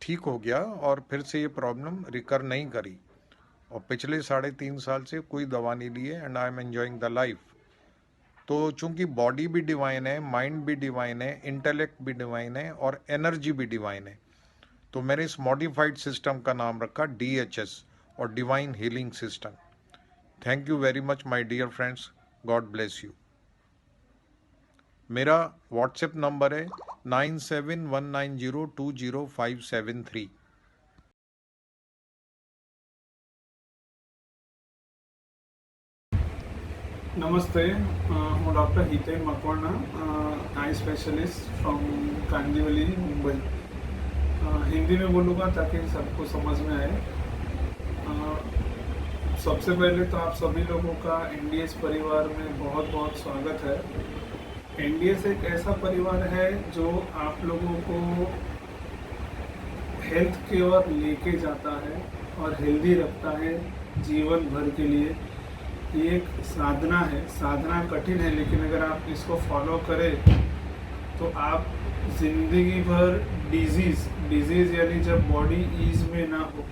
ठीक हो गया और फिर से ये प्रॉब्लम रिकर नहीं करी, और पिछले 3.5 साल से कोई दवा नहीं ली है, and I am enjoying the life. तो चूंकि बॉडी भी डिवाइन है, माइंड भी डिवाइन है, इंटेलेक्ट भी डिवाइन है और एनर्जी भी डिवाइन है, तो मैंने इस मॉडिफाइड सिस्टम का नाम रखा DHS और divine healing system. Thank you very much my dear friends, God bless you. मेरा व्हाट्सएप नंबर है 9719020573। नमस्ते, હું doctor Hiten Makwana, eye specialist from Kandivali, Mumbai. Hindi में बोलूँगा ताकि सबको समझ में आए। सबसे पहले तो आप सभी लोगों का NDS परिवार में बहुत बहुत स्वागत है। NDS एक ऐसा परिवार है जो आप लोगों को हेल्थ की ओर लेके जाता है और हेल्दी रखता है जीवन भर के लिए। ये एक साधना है, साधना कठिन है, लेकिन अगर आप इसको फॉलो करें तो आप जिंदगी भर डिजीज़ यानी जब बॉडी ईज में ना हो,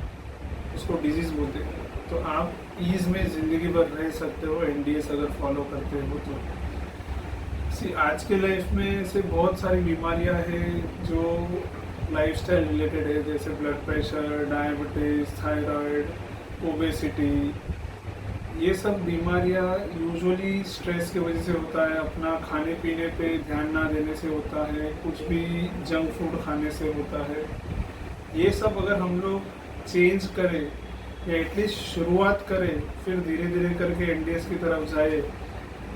उसको डिजीज़ बोलते हैं, तो आप ईज में ज़िंदगी भर रह सकते हो NDS अगर फॉलो करते हो तो। आज के लाइफ में ऐसे बहुत सारी बीमारियां हैं जो लाइफस्टाइल रिलेटेड है, जैसे blood pressure, diabetes, thyroid, obesity. ये सब बीमारियां यूजुअली स्ट्रेस की वजह से होता है, अपना खाने पीने पे ध्यान ना देने से होता है, कुछ भी जंक फूड खाने से होता है। ये सब अगर हम लोग चेंज करें या एटलीस्ट शुरुआत करें, फिर धीरे धीरे करके NDS की तरफ जाए,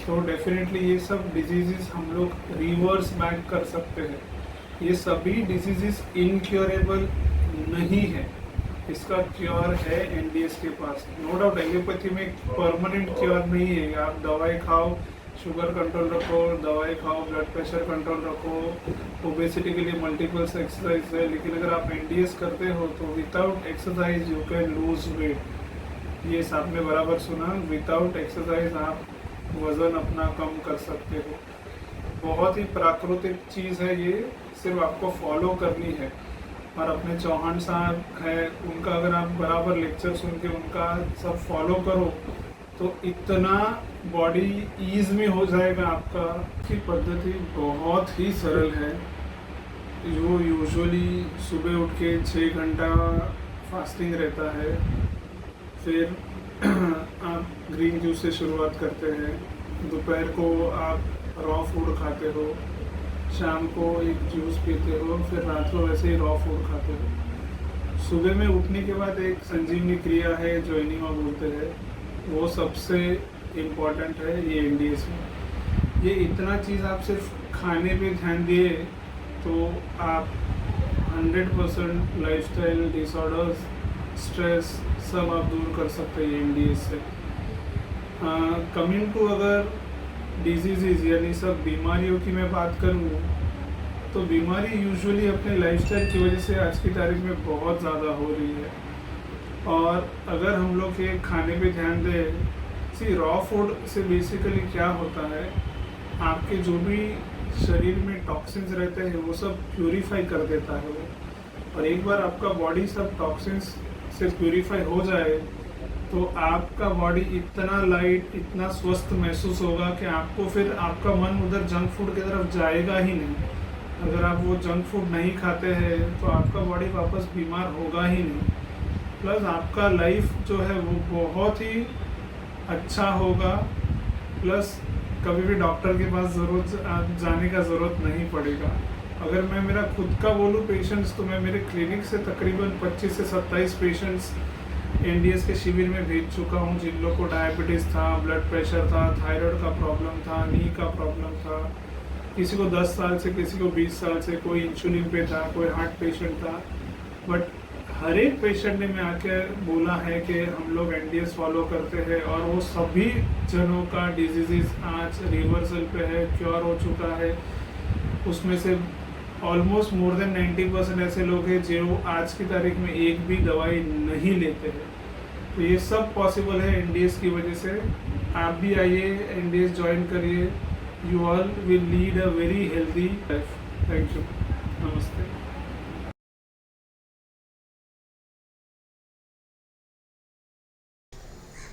तो डेफिनेटली ये सब डिजीज़ हम लोग रिवर्स बैक कर सकते हैं। ये सभी डिजीज़ इनक्योरेबल नहीं है, इसका क्योर है NDS के पास। नो डाउट एलोपैथी में परमानेंट क्योर नहीं है। आप दवाई खाओ, शुगर कंट्रोल रखो, दवाई खाओ, ब्लड प्रेशर कंट्रोल रखो, ओबेसिटी के लिए मल्टीपल एक्सरसाइज है, लेकिन अगर आप NDS करते हो तो without exercise you can lose weight. ये आपने बराबर सुना, विदाउट एक्सरसाइज आप वज़न अपना कम कर सकते हो। बहुत ही प्राकृतिक चीज़ है ये, सिर्फ आपको फॉलो करनी है। और अपने चौहान साहब है, उनका अगर आप बराबर लेक्चर सुन के उनका सब फॉलो करो तो इतना बॉडी ईज में हो जाएगा आपका। की पद्धति बहुत ही सरल है। जो यूजुअली सुबह उठ के 6 घंटा फास्टिंग रहता है, फिर आप ग्रीन जूस से शुरुआत करते हैं, दोपहर को आप रॉ फूड खाते हो, शाम को एक जूस पीते हो, फिर रात को वैसे ही रॉ फूड खाते हो। सुबह में उठने के बाद एक संजीवनी क्रिया है जो एनिमा बोलते हैं, वो सबसे इम्पोर्टेंट है ये एनडीएस में। ये इतना चीज़ आप सिर्फ खाने पे ध्यान दिए तो आप 100% लाइफस्टाइल डिसऑर्डर्स, स्ट्रेस सब आप दूर कर सकते हैं एनडीएस से। कमिंग टू अगर डिजीज़ यानी सब बीमारियों की मैं बात करूँ तो बीमारी यूजुअली अपने लाइफस्टाइल की वजह से आज की तारीख में बहुत ज़्यादा हो रही है। और अगर हम लोग के खाने पे ध्यान दें, रॉ फूड से बेसिकली क्या होता है, आपके जो भी शरीर में टॉक्सिन्स रहते हैं वो सब प्यूरीफाई कर देता है वो। और एक बार आपका बॉडी सब टॉक्सिन्स से प्यूरीफाई हो जाए तो आपका बॉडी इतना लाइट, इतना स्वस्थ महसूस होगा कि आपको फिर आपका मन उधर जंक फूड की तरफ जाएगा ही नहीं। अगर आप वो जंक फूड नहीं खाते हैं तो आपका बॉडी वापस बीमार होगा ही नहीं। प्लस आपका लाइफ जो है वो बहुत ही अच्छा होगा। प्लस कभी भी डॉक्टर के पास जाने का ज़रूरत नहीं पड़ेगा। अगर मैं मेरा खुद का बोलूँ पेशेंट्स, तो मैं मेरे क्लिनिक से तकरीबन 25 से 27 पेशेंट्स एनडीएस के शिविर में भेज चुका हूँ, जिन लोग को डायबिटीज़ था, ब्लड प्रेशर था, थायराइड का प्रॉब्लम था, नी का प्रॉब्लम था, किसी को 10 साल से, किसी को 20 साल से, कोई इंसुलिन पे था, कोई हार्ट पेशेंट था। बट हर एक पेशेंट ने मैं आके बोला है कि हम लोग एनडीएस फॉलो करते हैं और वो सभी जनों का डिजीज़ आज रिवर्सल पे है, क्योर हो चुका है। उसमें से ऑलमोस्ट मोर देन 90% ऐसे लोग हैं जो आज की तारीख में एक भी दवाई नहीं लेते हैं। तो ये सब पॉसिबल है एनडीएस की वजह से। आप भी आइए, एनडीएस ज्वाइन करिए। You all will lead a very healthy life. Thank you. Namaste.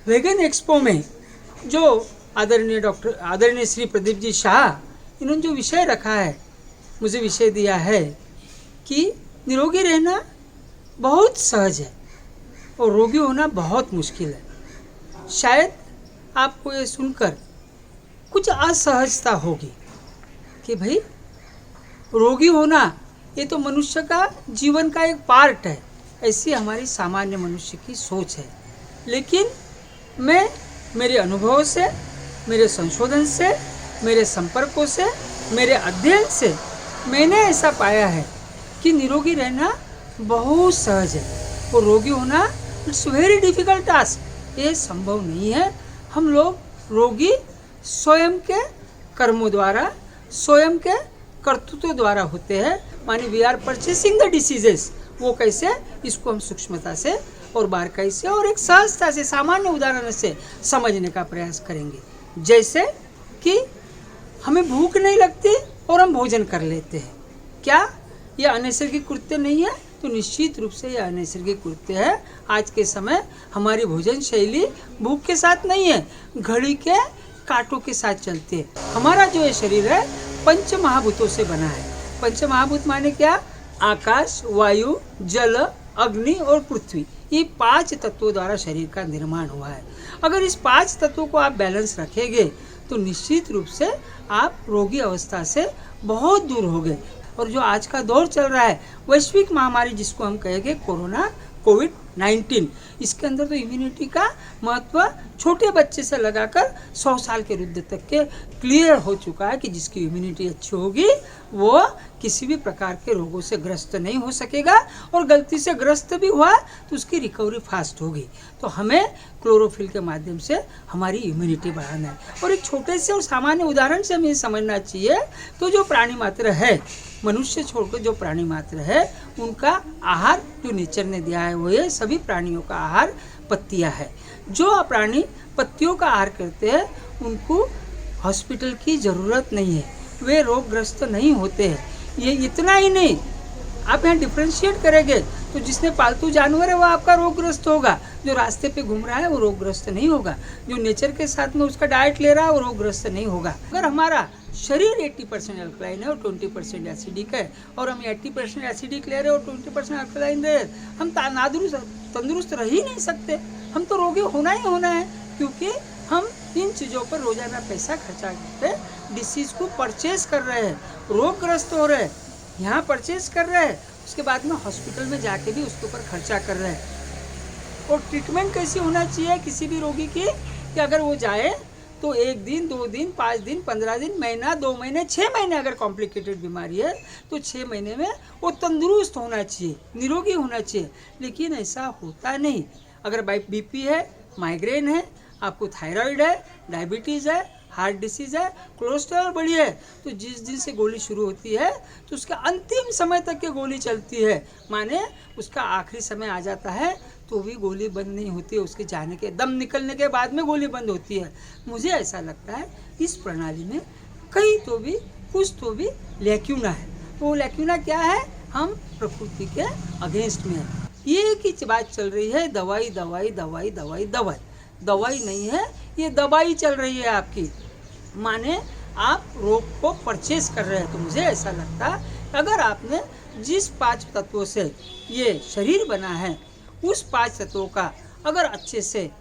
Vegan expo में जो आदरणीय श्री प्रदीप जी शाह, इन्होंने जो विषय रखा है, मुझे विषय दिया है कि निरोगी रहना बहुत सहज है और रोगी होना बहुत मुश्किल है। शायद आपको ये सुनकर कुछ असहजता होगी कि भाई रोगी होना ये तो मनुष्य का जीवन का एक पार्ट है, ऐसी हमारी सामान्य मनुष्य की सोच है। लेकिन मैं मेरे अनुभव से, मेरे संशोधन से, मेरे संपर्कों से, मेरे अध्ययन से मैंने ऐसा पाया है कि निरोगी रहना बहुत सहज है और रोगी होना इट्स वेरी डिफिकल्ट टास्क। ये संभव नहीं है। हम लोग रोगी स्वयं के कर्मों द्वारा, स्वयं के कर्तृत्व द्वारा होते हैं। माने we are purchasing the diseases. वो कैसे, इसको हम सूक्ष्मता से और बारीकाई से और एक सहजता से, सामान्य उदाहरण से समझने का प्रयास करेंगे। जैसे कि हमें भूख नहीं लगती और हम भोजन कर लेते हैं, क्या ये अनैसर्गिक कृत्य नहीं है? तो निश्चित रूप से यह अनैसर्गिक कृत्य है। आज के समय हमारी भोजन शैली भूख के साथ नहीं है, घड़ी के कांटों के साथ चलते हैं। हमारा जो ये शरीर है पंच महाभूतों से बना है। पंच महाभूत माने क्या? आकाश, वायु, जल, अग्नि और पृथ्वी। ये 5 तत्वों द्वारा शरीर का निर्माण हुआ है। अगर इस 5 तत्वों को आप बैलेंस रखेंगे तो निश्चित रूप से आप रोगी अवस्था से बहुत दूर होंगे। और जो आज का दौर चल रहा है, वैश्विक महामारी जिसको हम कहेंगे कोरोना, कोविड-19, इसके अंदर तो इम्यूनिटी का महत्व छोटे बच्चे से लगाकर 100 साल के वृद्ध तक के क्लियर हो चुका है कि जिसकी इम्यूनिटी अच्छी होगी वो किसी भी प्रकार के रोगों से ग्रस्त नहीं हो सकेगा, और गलती से ग्रस्त भी हुआ तो उसकी रिकवरी फास्ट होगी। तो हमें क्लोरोफिल के माध्यम से हमारी इम्यूनिटी बढ़ाना है। और एक छोटे से और सामान्य उदाहरण से हमें समझना चाहिए। तो जो प्राणी मात्र है, मनुष्य छोड़कर जो प्राणी मात्र है, उनका आहार जो नेचर ने दिया है वो ये सभी प्राणियों का आहार पत्तियां है। जो प्राणी पत्तियों का आहार करते हैं उनको हॉस्पिटल की ज़रूरत नहीं है, वे रोगग्रस्त नहीं होते हैं। ये इतना ही नहीं, आप यहाँ डिफ्रेंशिएट करेंगे तो जिसने पालतू जानवर है वो आपका रोगग्रस्त होगा, जो रास्ते पे घूम रहा है वो रोगग्रस्त नहीं होगा, जो नेचर के साथ में उसका डाइट ले रहा है वो रोगग्रस्त नहीं होगा। अगर हमारा शरीर 80% अल्कलाइन है और 20% एसिडिक है, और हम 80% एसिडिक ले रहे हैं और 20% अल्कलाइन ले रहे हैं, हम तंदुरुस्त रह ही नहीं सकते। हम तो रोगी होना ही होना है, क्योंकि हम इन चीज़ों पर रोजाना पैसा खर्चा करके डिसीज़ को परचेज कर रहे हैं, रोगग्रस्त हो रहे हैं। यहाँ परचेज कर रहे हैं, उसके बाद में हॉस्पिटल में जाके भी उसके ऊपर खर्चा कर रहे हैं। और ट्रीटमेंट कैसी होना चाहिए किसी भी रोगी की कि अगर वो जाए तो 1 दिन 2 दिन 5 दिन 15 दिन महीना 2 महीने 6 महीने, अगर कॉम्प्लिकेटेड बीमारी है तो 6 महीने में वो तंदुरुस्त होना चाहिए, निरोगी होना चाहिए। लेकिन ऐसा होता नहीं। अगर बीपी है, माइग्रेन है, आपको थायराइड है, डायबिटीज़ है, हार्ट डिसीज़ है, कोलेस्ट्रॉल बढ़ी है, तो जिस दिन से गोली शुरू होती है तो उसका अंतिम समय तक के गोली चलती है। माने उसका आखिरी समय आ जाता है तो भी गोली बंद नहीं होती है, उसके जाने के दम निकलने के बाद में गोली बंद होती है। मुझे ऐसा लगता है इस प्रणाली में कहीं तो भी कुछ तो भी लैक्यूना है। तो वो लैक्यूना क्या है? हम प्रकृति के अगेंस्ट में है। ये एक ही बात चल रही है, दवाई दवाई दवाई दवाई दवाई। दवाई नहीं है, ये दवाई चल रही है आपकी। माने आप रोग को परचेस कर रहे हैं। तो मुझे ऐसा लगता है अगर आपने जिस 5 तत्वों से ये शरीर बना है उस 5 तत्वों का अगर अच्छे से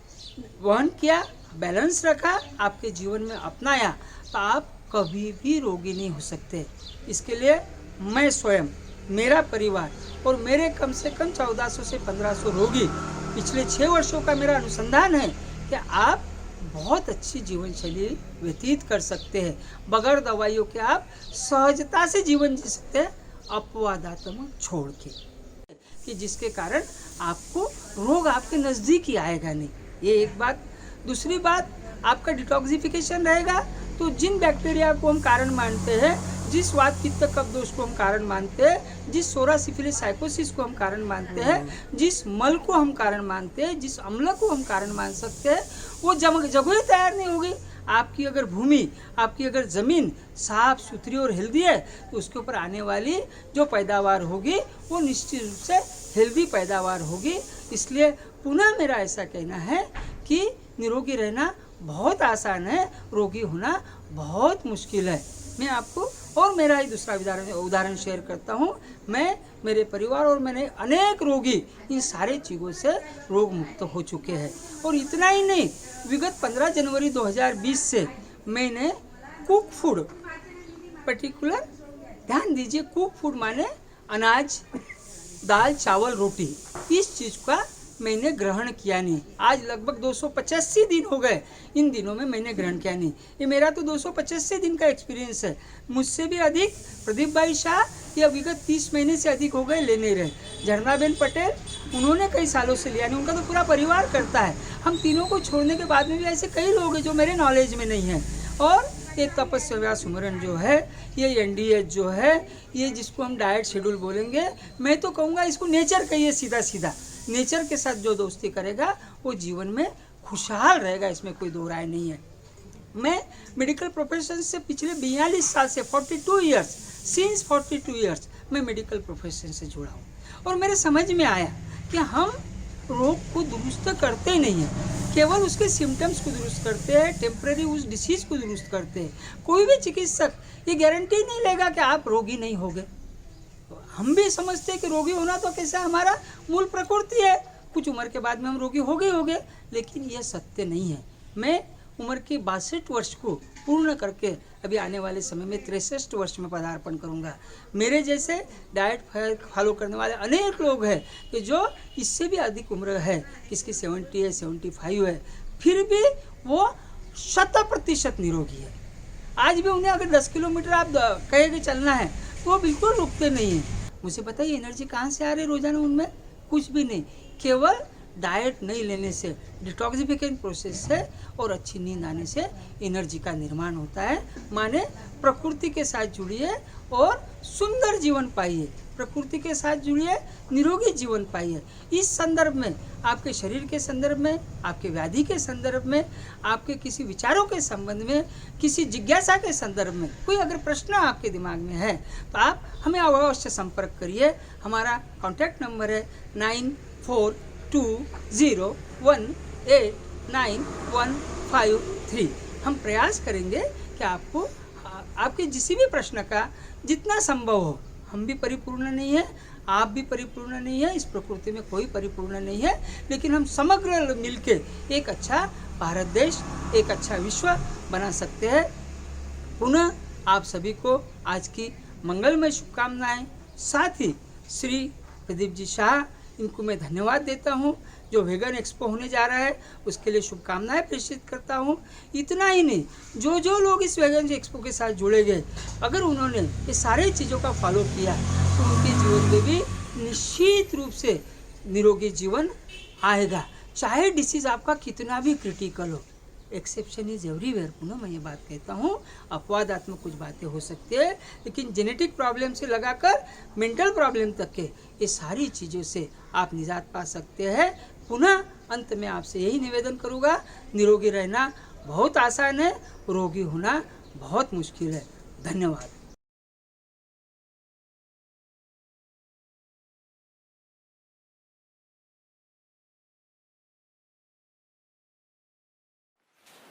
वहन किया, बैलेंस रखा, आपके जीवन में अपनाया, तो आप कभी भी रोगी नहीं हो सकते। इसके लिए मैं स्वयं, मेरा परिवार और मेरे कम से कम 1400 से 1500 रोगी, पिछले 6 वर्षों का मेरा अनुसंधान है कि आप बहुत अच्छी जीवन शैली व्यतीत कर सकते हैं। बगैर दवाइयों के आप सहजता से जीवन जी सकते हैं, अपवादात्मक छोड़ के, कि जिसके कारण आपको रोग आपके नज़दीक ही आएगा नहीं। ये एक बात। दूसरी बात, आपका डिटॉक्सिफिकेशन रहेगा। तो जिन बैक्टीरिया को हम कारण मानते हैं, जिस वात पित्त कफ दोष को हम कारण मानते हैं, जिस सोरा सिफिलिस साइकोसिस को हम कारण मानते हैं, जिस मल को हम कारण मानते हैं, जिस अम्ल को हम कारण मान सकते हैं, वो जगह तैयार नहीं होगी। आपकी अगर भूमि, आपकी अगर ज़मीन साफ सुथरी और हेल्दी है तो उसके ऊपर आने वाली जो पैदावार होगी वो निश्चित रूप से हेल्दी पैदावार होगी। इसलिए पुनः मेरा ऐसा कहना है कि निरोगी रहना बहुत आसान है, रोगी होना बहुत मुश्किल है। मैं आपको और मेरा ही दूसरा उदाहरण शेयर करता हूँ। मैं, मेरे परिवार और मैंने अनेक रोगी इन सारे चीज़ों से रोग मुक्त हो चुके हैं। और इतना ही नहीं, विगत 15 जनवरी 2020 से मैंने कुक फूड, पर्टिकुलर ध्यान दीजिए, कुक फूड माने अनाज, दाल, चावल, रोटी, इस चीज़ का मैंने ग्रहण किया नहीं। आज लगभग 285 दिन हो गए, इन दिनों में मैंने ग्रहण किया नहीं। ये मेरा तो 285 दिन का एक्सपीरियंस है। मुझसे भी अधिक प्रदीप भाई शाह ये विगत 30 महीने से अधिक हो गए ले नहीं रहे। झरनाबेन पटेल, उन्होंने कई सालों से लिया नहीं, उनका तो पूरा परिवार करता है। हम तीनों को छोड़ने के बाद में भी ऐसे कई लोग हैं जो मेरे नॉलेज में नहीं है। और ये तपस्या सुमरन जो है, ये NDH जो है, ये जिसको हम डाइट शेड्यूल बोलेंगे, मैं तो कहूँगा इसको नेचर कहिए सीधा सीधा। नेचर के साथ जो दोस्ती करेगा वो जीवन में खुशहाल रहेगा, इसमें कोई दो राय नहीं है। मैं मेडिकल प्रोफेशन से पिछले 42 साल से 42 ईयर्स, सिंस 42 ईयर्स मैं मेडिकल प्रोफेशन से जुड़ा हूँ। और मेरे समझ में आया कि हम रोग को दुरुस्त करते नहीं हैं, केवल उसके सिम्टम्स को दुरुस्त करते हैं, टेम्परेरी उस डिसीज को दुरुस्त करते हैं। कोई भी चिकित्सक ये गारंटी नहीं लेगा कि आप रोगी नहीं होगे। हम भी समझते हैं कि रोगी होना तो कैसा हमारा मूल प्रकृति है, कुछ उम्र के बाद में हम रोगी हो गए, लेकिन यह सत्य नहीं है। मैं उम्र के 62 वर्ष को पूर्ण करके अभी आने वाले समय में 63 वर्ष में पदार्पण करूंगा। मेरे जैसे डाइट फॉलो करने वाले अनेक लोग हैं कि जो इससे भी अधिक उम्र है, किसकी 70 है, 75 है, फिर भी वो 100% निरोगी है। आज भी उन्हें अगर 10 किलोमीटर आप कहेंगे चलना है तो वो बिल्कुल रुकते नहीं हैं। मुझे पता है एनर्जी कहाँ से आ रही है रोजाना उनमें, कुछ भी नहीं, केवल डाइट नहीं लेने से, डिटॉक्सिफिकेशन प्रोसेस से और अच्छी नींद आने से एनर्जी का निर्माण होता है। माने प्रकृति के साथ जुड़िए और सुंदर जीवन पाइए, प्रकृति के साथ जुड़िए, निरोगी जीवन पाइए। इस संदर्भ में, आपके शरीर के संदर्भ में, आपके व्याधि के संदर्भ में, आपके किसी विचारों के संबंध में, किसी जिज्ञासा के संदर्भ में कोई अगर प्रश्न आपके दिमाग में है तो आप हमें अवश्य संपर्क करिए। हमारा कॉन्टैक्ट नंबर है 9420189153। हम प्रयास करेंगे कि आपको आपके किसी भी प्रश्न का जितना संभव हो, हम भी परिपूर्ण नहीं है, आप भी परिपूर्ण नहीं है, इस प्रकृति में कोई परिपूर्ण नहीं है, लेकिन हम समग्र मिलके एक अच्छा भारत देश, एक अच्छा विश्व बना सकते हैं। पुनः आप सभी को आज की मंगलमय शुभकामनाएं, साथ ही श्री प्रदीप जी शाह, इनको मैं धन्यवाद देता हूँ। जो वेगन एक्सपो होने जा रहा है उसके लिए शुभकामनाएं प्रेषित करता हूँ। इतना ही नहीं, जो जो लोग इस वेगन एक्सपो के साथ जुड़े गए, अगर उन्होंने ये सारी चीज़ों का फॉलो किया तो उनके जीवन में भी निश्चित रूप से निरोगी जीवन आएगा, चाहे डिसीज आपका कितना भी क्रिटिकल हो। Exception is everywhere. पुनः मैं ये बात कहता हूँ, अपवादात्मक कुछ बातें हो सकती है, लेकिन जेनेटिक प्रॉब्लम से लगाकर मेंटल प्रॉब्लम तक के ये सारी चीज़ों से आप निजात पा सकते हैं। पुनः अंत में आपसे यही निवेदन करूँगा, निरोगी रहना बहुत आसान है, रोगी होना बहुत मुश्किल है। धन्यवाद।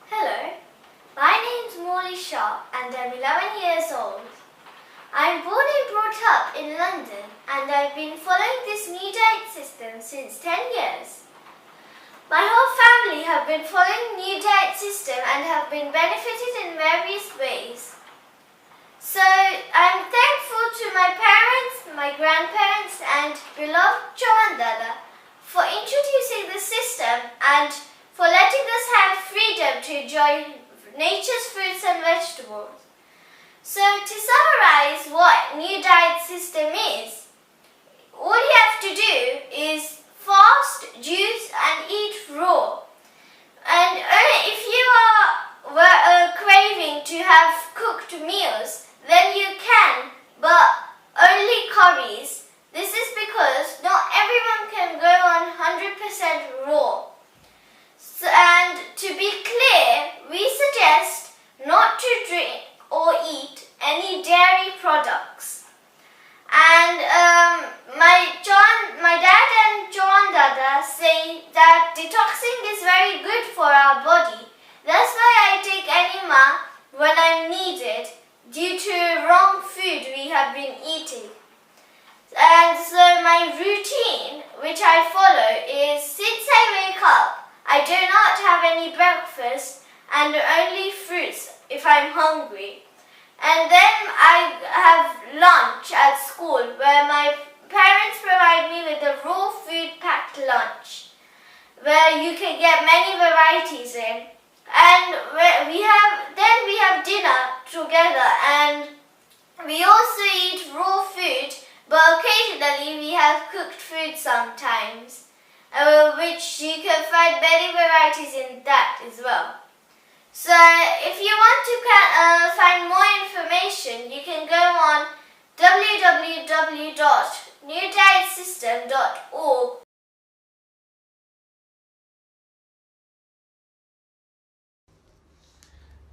Hello, my name's Morley Shah and I'm 11 years old. I'm born and brought up in London and I've been following this new diet system since 10 years. My whole family have been following new diet system and have been benefited in various ways. So I'm thankful to my parents, my grandparents and beloved Chawan Dada for introducing the system and for letting us have freedom to enjoy nature's fruits and vegetables. So to summarize what new diet system is, all you have to do is fast, juice and eat raw. And if you are craving to have cooked meals, then you can, but only curries. This is because not everyone can go on 100% raw. So, and to be clear, we suggest not to drink or eat any dairy products. And my dad and John Dada say that detoxing is very good for our body. That's why I take enema when I'm needed due to wrong food we have been eating. And so my routine, which I follow, is since I wake up, I do not have any breakfast and only fruits if I'm hungry. And then I have lunch at school where my parents provide me with a raw food packed lunch where you can get many varieties in. And we have dinner together and we also eat raw food, but occasionally we have cooked food sometimes. Which you can find many varieties in that as well. So if you want to find more information, you can go on www.newdietsystem.org.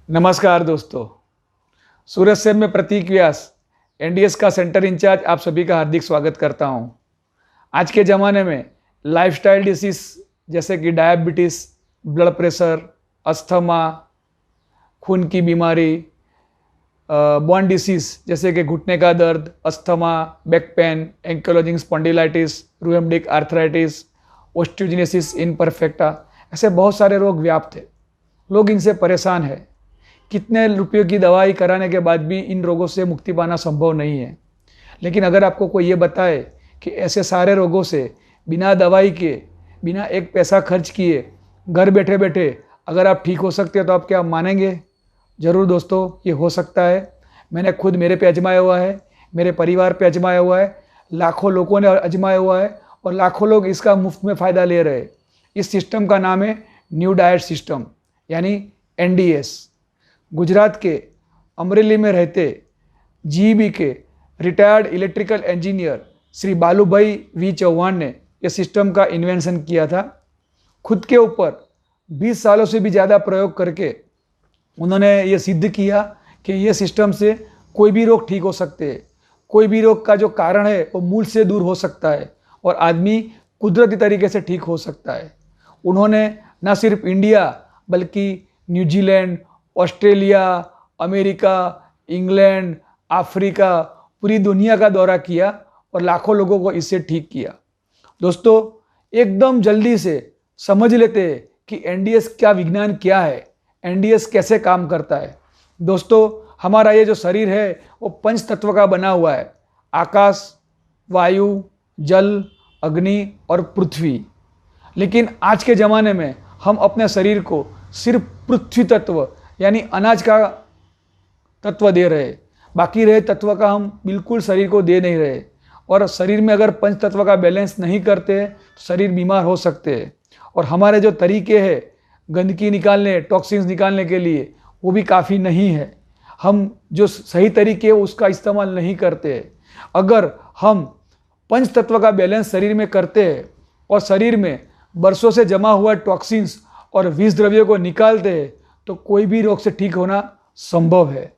नमस्कार दोस्तों, सूरत से मैं प्रतीक व्यास, NDS का centre in charge, आप सभी का हार्दिक स्वागत करता हूं। आज के ज़माने में लाइफस्टाइल डिसीज़ जैसे कि डायबिटीज़, ब्लड प्रेशर, अस्थमा, खून की बीमारी, बोन डिसीज़ जैसे कि घुटने का दर्द, asthma, back pain, ankylosing spondylitis, rheumatic arthritis, osteogenesis imperfecta, ऐसे बहुत सारे रोग व्याप्त हैं। लोग इनसे परेशान हैं। कितने रुपयों की दवाई कराने के बाद भी इन रोगों से मुक्ति पाना संभव नहीं है। लेकिन अगर आपको कोई ये बताए कि ऐसे सारे रोगों से बिना दवाई के, बिना एक पैसा खर्च किए, घर बैठे बैठे अगर आप ठीक हो सकते हैं, तो आप क्या मानेंगे? ज़रूर दोस्तों, ये हो सकता है। मैंने खुद मेरे पे आजमाया हुआ है, मेरे परिवार पे आजमाया हुआ है, लाखों लोगों ने आजमाया हुआ है और लाखों लोग इसका मुफ्त में फ़ायदा ले रहे हैं। इस सिस्टम का नाम है न्यू डाइट सिस्टम, यानी एनडीएस। गुजरात के अमरेली में रहते जीईबी के retired electrical engineer Shri Balubhai V Chauhan ने यह सिस्टम का इन्वेंशन किया था। खुद के ऊपर 20 सालों से भी ज़्यादा प्रयोग करके उन्होंने ये सिद्ध किया कि ये सिस्टम से कोई भी रोग ठीक हो सकते हैं। कोई भी रोग का जो कारण है वो मूल से दूर हो सकता है और आदमी कुदरती तरीके से ठीक हो सकता है। उन्होंने न सिर्फ इंडिया बल्कि New Zealand, Australia, America, England, Africa, पूरी दुनिया का दौरा किया और लाखों लोगों को इससे ठीक किया। दोस्तों, एकदम जल्दी से समझ लेते हैं कि एनडीएस क्या विज्ञान क्या है, एनडीएस कैसे काम करता है। दोस्तों, हमारा ये जो शरीर है वो पंच तत्व का बना हुआ है। आकाश, वायु, जल, अग्नि और पृथ्वी। लेकिन आज के ज़माने में हम अपने शरीर को सिर्फ पृथ्वी तत्व यानी अनाज का तत्व दे रहे, बाकी रहे तत्व का हम बिल्कुल शरीर को दे नहीं रहे। और शरीर में अगर पंच तत्व का बैलेंस नहीं करते तो शरीर बीमार हो सकते हैं। और हमारे जो तरीके हैं गंदगी निकालने, टॉक्सिन्स निकालने के लिए, वो भी काफ़ी नहीं है। हम जो सही तरीके उसका इस्तेमाल नहीं करते। अगर हम पंच तत्व का बैलेंस शरीर में करते हैं और शरीर में बरसों से जमा हुआ टॉक्सिन्स और विष द्रव्यों को निकालते हैं तो कोई भी रोग से ठीक होना संभव है।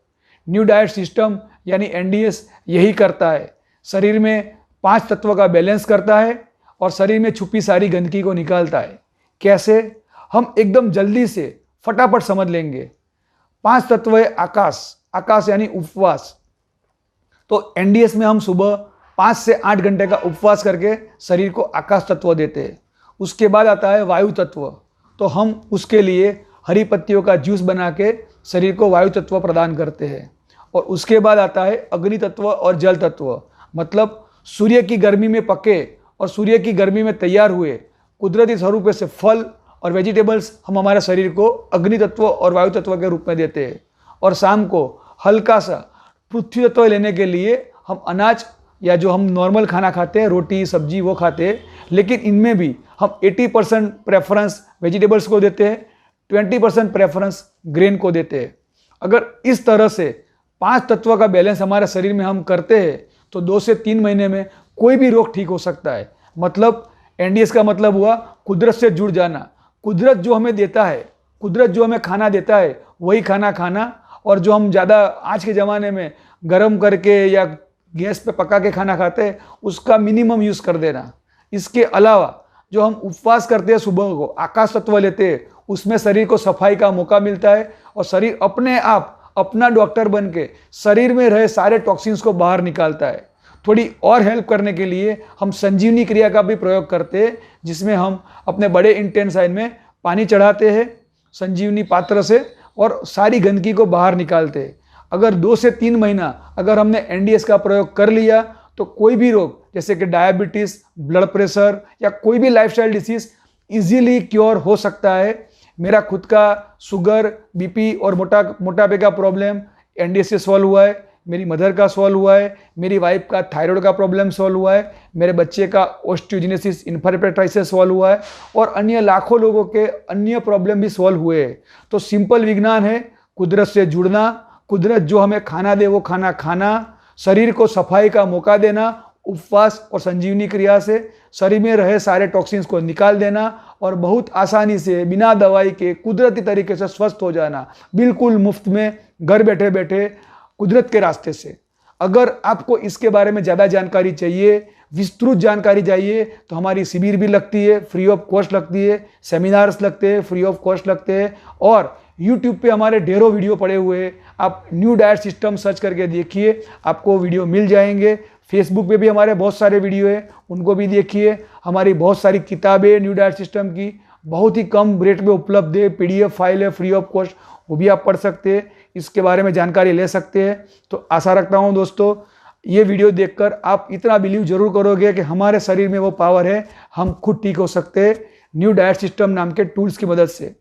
न्यू डाइट सिस्टम यानी एनडीएस यही करता है, शरीर में 5 तत्व का बैलेंस करता है और शरीर में छुपी सारी गंदगी को निकालता है। कैसे? हम एकदम जल्दी से फटाफट समझ लेंगे। 5 तत्व है आकाश, आकाश यानी उपवास। तो एनडीएस में हम सुबह 5 से 8 घंटे का उपवास करके शरीर को आकाश तत्व देते हैं। उसके बाद आता है वायु तत्व, तो हम उसके लिए हरी पत्तियों का जूस बना के शरीर को वायु तत्व प्रदान करते हैं। और उसके बाद आता है अग्नि तत्व और जल तत्व, मतलब सूर्य की गर्मी में पके और सूर्य की गर्मी में तैयार हुए कुदरती स्वरूप से फल और वेजिटेबल्स हम हमारे शरीर को अग्नि तत्व और वायु तत्व के रूप में देते हैं। और शाम को हल्का सा पृथ्वी तत्व लेने के लिए हम अनाज या जो हम नॉर्मल खाना खाते हैं, रोटी सब्जी, वो खाते हैं। लेकिन इनमें भी हम 80% प्रेफरेंस वेजिटेबल्स को देते हैं, 20% प्रेफरेंस ग्रेन को देते हैं। अगर इस तरह से 5 तत्व का बैलेंस हमारे शरीर में हम करते हैं तो 2 से 3 महीने में कोई भी रोग ठीक हो सकता है। मतलब एनडीएस का मतलब हुआ कुदरत से जुड़ जाना। कुदरत जो हमें देता है, कुदरत जो हमें खाना देता है वही खाना खाना, और जो हम ज़्यादा आज के ज़माने में गर्म करके या गैस पे पका के खाना खाते हैं उसका मिनिमम यूज़ कर देना। इसके अलावा जो हम उपवास करते हैं, सुबह को आकाश तत्व लेते हैं, उसमें शरीर को सफाई का मौका मिलता है और शरीर अपने आप अपना डॉक्टर बन के शरीर में रहे सारे टॉक्सिन्स को बाहर निकालता है। थोड़ी और हेल्प करने के लिए हम संजीवनी क्रिया का भी प्रयोग करते हैं, जिसमें हम अपने बड़े इंटेंसाइन में पानी चढ़ाते हैं संजीवनी पात्र से और सारी गंदगी को बाहर निकालते हैं। अगर 2 से 3 महीना अगर हमने एनडीएस का प्रयोग कर लिया तो कोई भी रोग जैसे कि डायबिटीज़, ब्लड प्रेशर या कोई भी लाइफस्टाइल डिसीज इजीली क्योर हो सकता है। मेरा खुद का शुगर, बीपी और मोटापे का प्रॉब्लम एनडीएस से सॉल्व हुआ है, मेरी मदर का सॉल्व हुआ है, मेरी वाइफ का थायराइड का प्रॉब्लम सॉल्व हुआ है, मेरे बच्चे का ऑस्टियोजेनेसिस इन्फर्टिलिटी सॉल्व हुआ है और अन्य लाखों लोगों के अन्य प्रॉब्लम भी सॉल्व हुए हैं। तो सिंपल विज्ञान है कुदरत से जुड़ना, कुदरत जो हमें खाना दे वो खाना खाना, शरीर को सफाई का मौका देना, उपवास और संजीवनी क्रिया से शरीर में रहे सारे टॉक्सिन्स को निकाल देना और बहुत आसानी से बिना दवाई के कुदरती तरीके से स्वस्थ हो जाना, बिल्कुल मुफ्त में घर बैठे बैठे कुदरत के रास्ते से। अगर आपको इसके बारे में ज़्यादा जानकारी चाहिए, विस्तृत जानकारी चाहिए, तो हमारी शिविर भी लगती है, फ्री ऑफ कॉस्ट लगती है, सेमिनार्स लगते हैं, फ्री ऑफ कॉस्ट लगते हैं और YouTube पे हमारे ढेरों वीडियो पड़े हुए हैं। आप न्यू डाइट सिस्टम सर्च करके देखिए, आपको वीडियो मिल जाएंगे। फेसबुक पे भी हमारे बहुत सारे वीडियो हैं, उनको भी देखिए। हमारी बहुत सारी किताबें न्यू डाइट सिस्टम की बहुत ही कम रेट में उपलब्ध है, PDF फाइल है फ्री ऑफ कॉस्ट, वो भी आप पढ़ सकते हैं, इसके बारे में जानकारी ले सकते हैं। तो आशा रखता हूँ दोस्तों ये वीडियो देखकर आप इतना बिलीव जरूर करोगे कि हमारे शरीर में वो पावर है, हम खुद ठीक हो सकते हैं न्यू डाइट सिस्टम नाम के टूल्स की मदद से।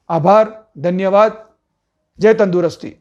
आभार, धन्यवाद, जय तंदुरुस्ती।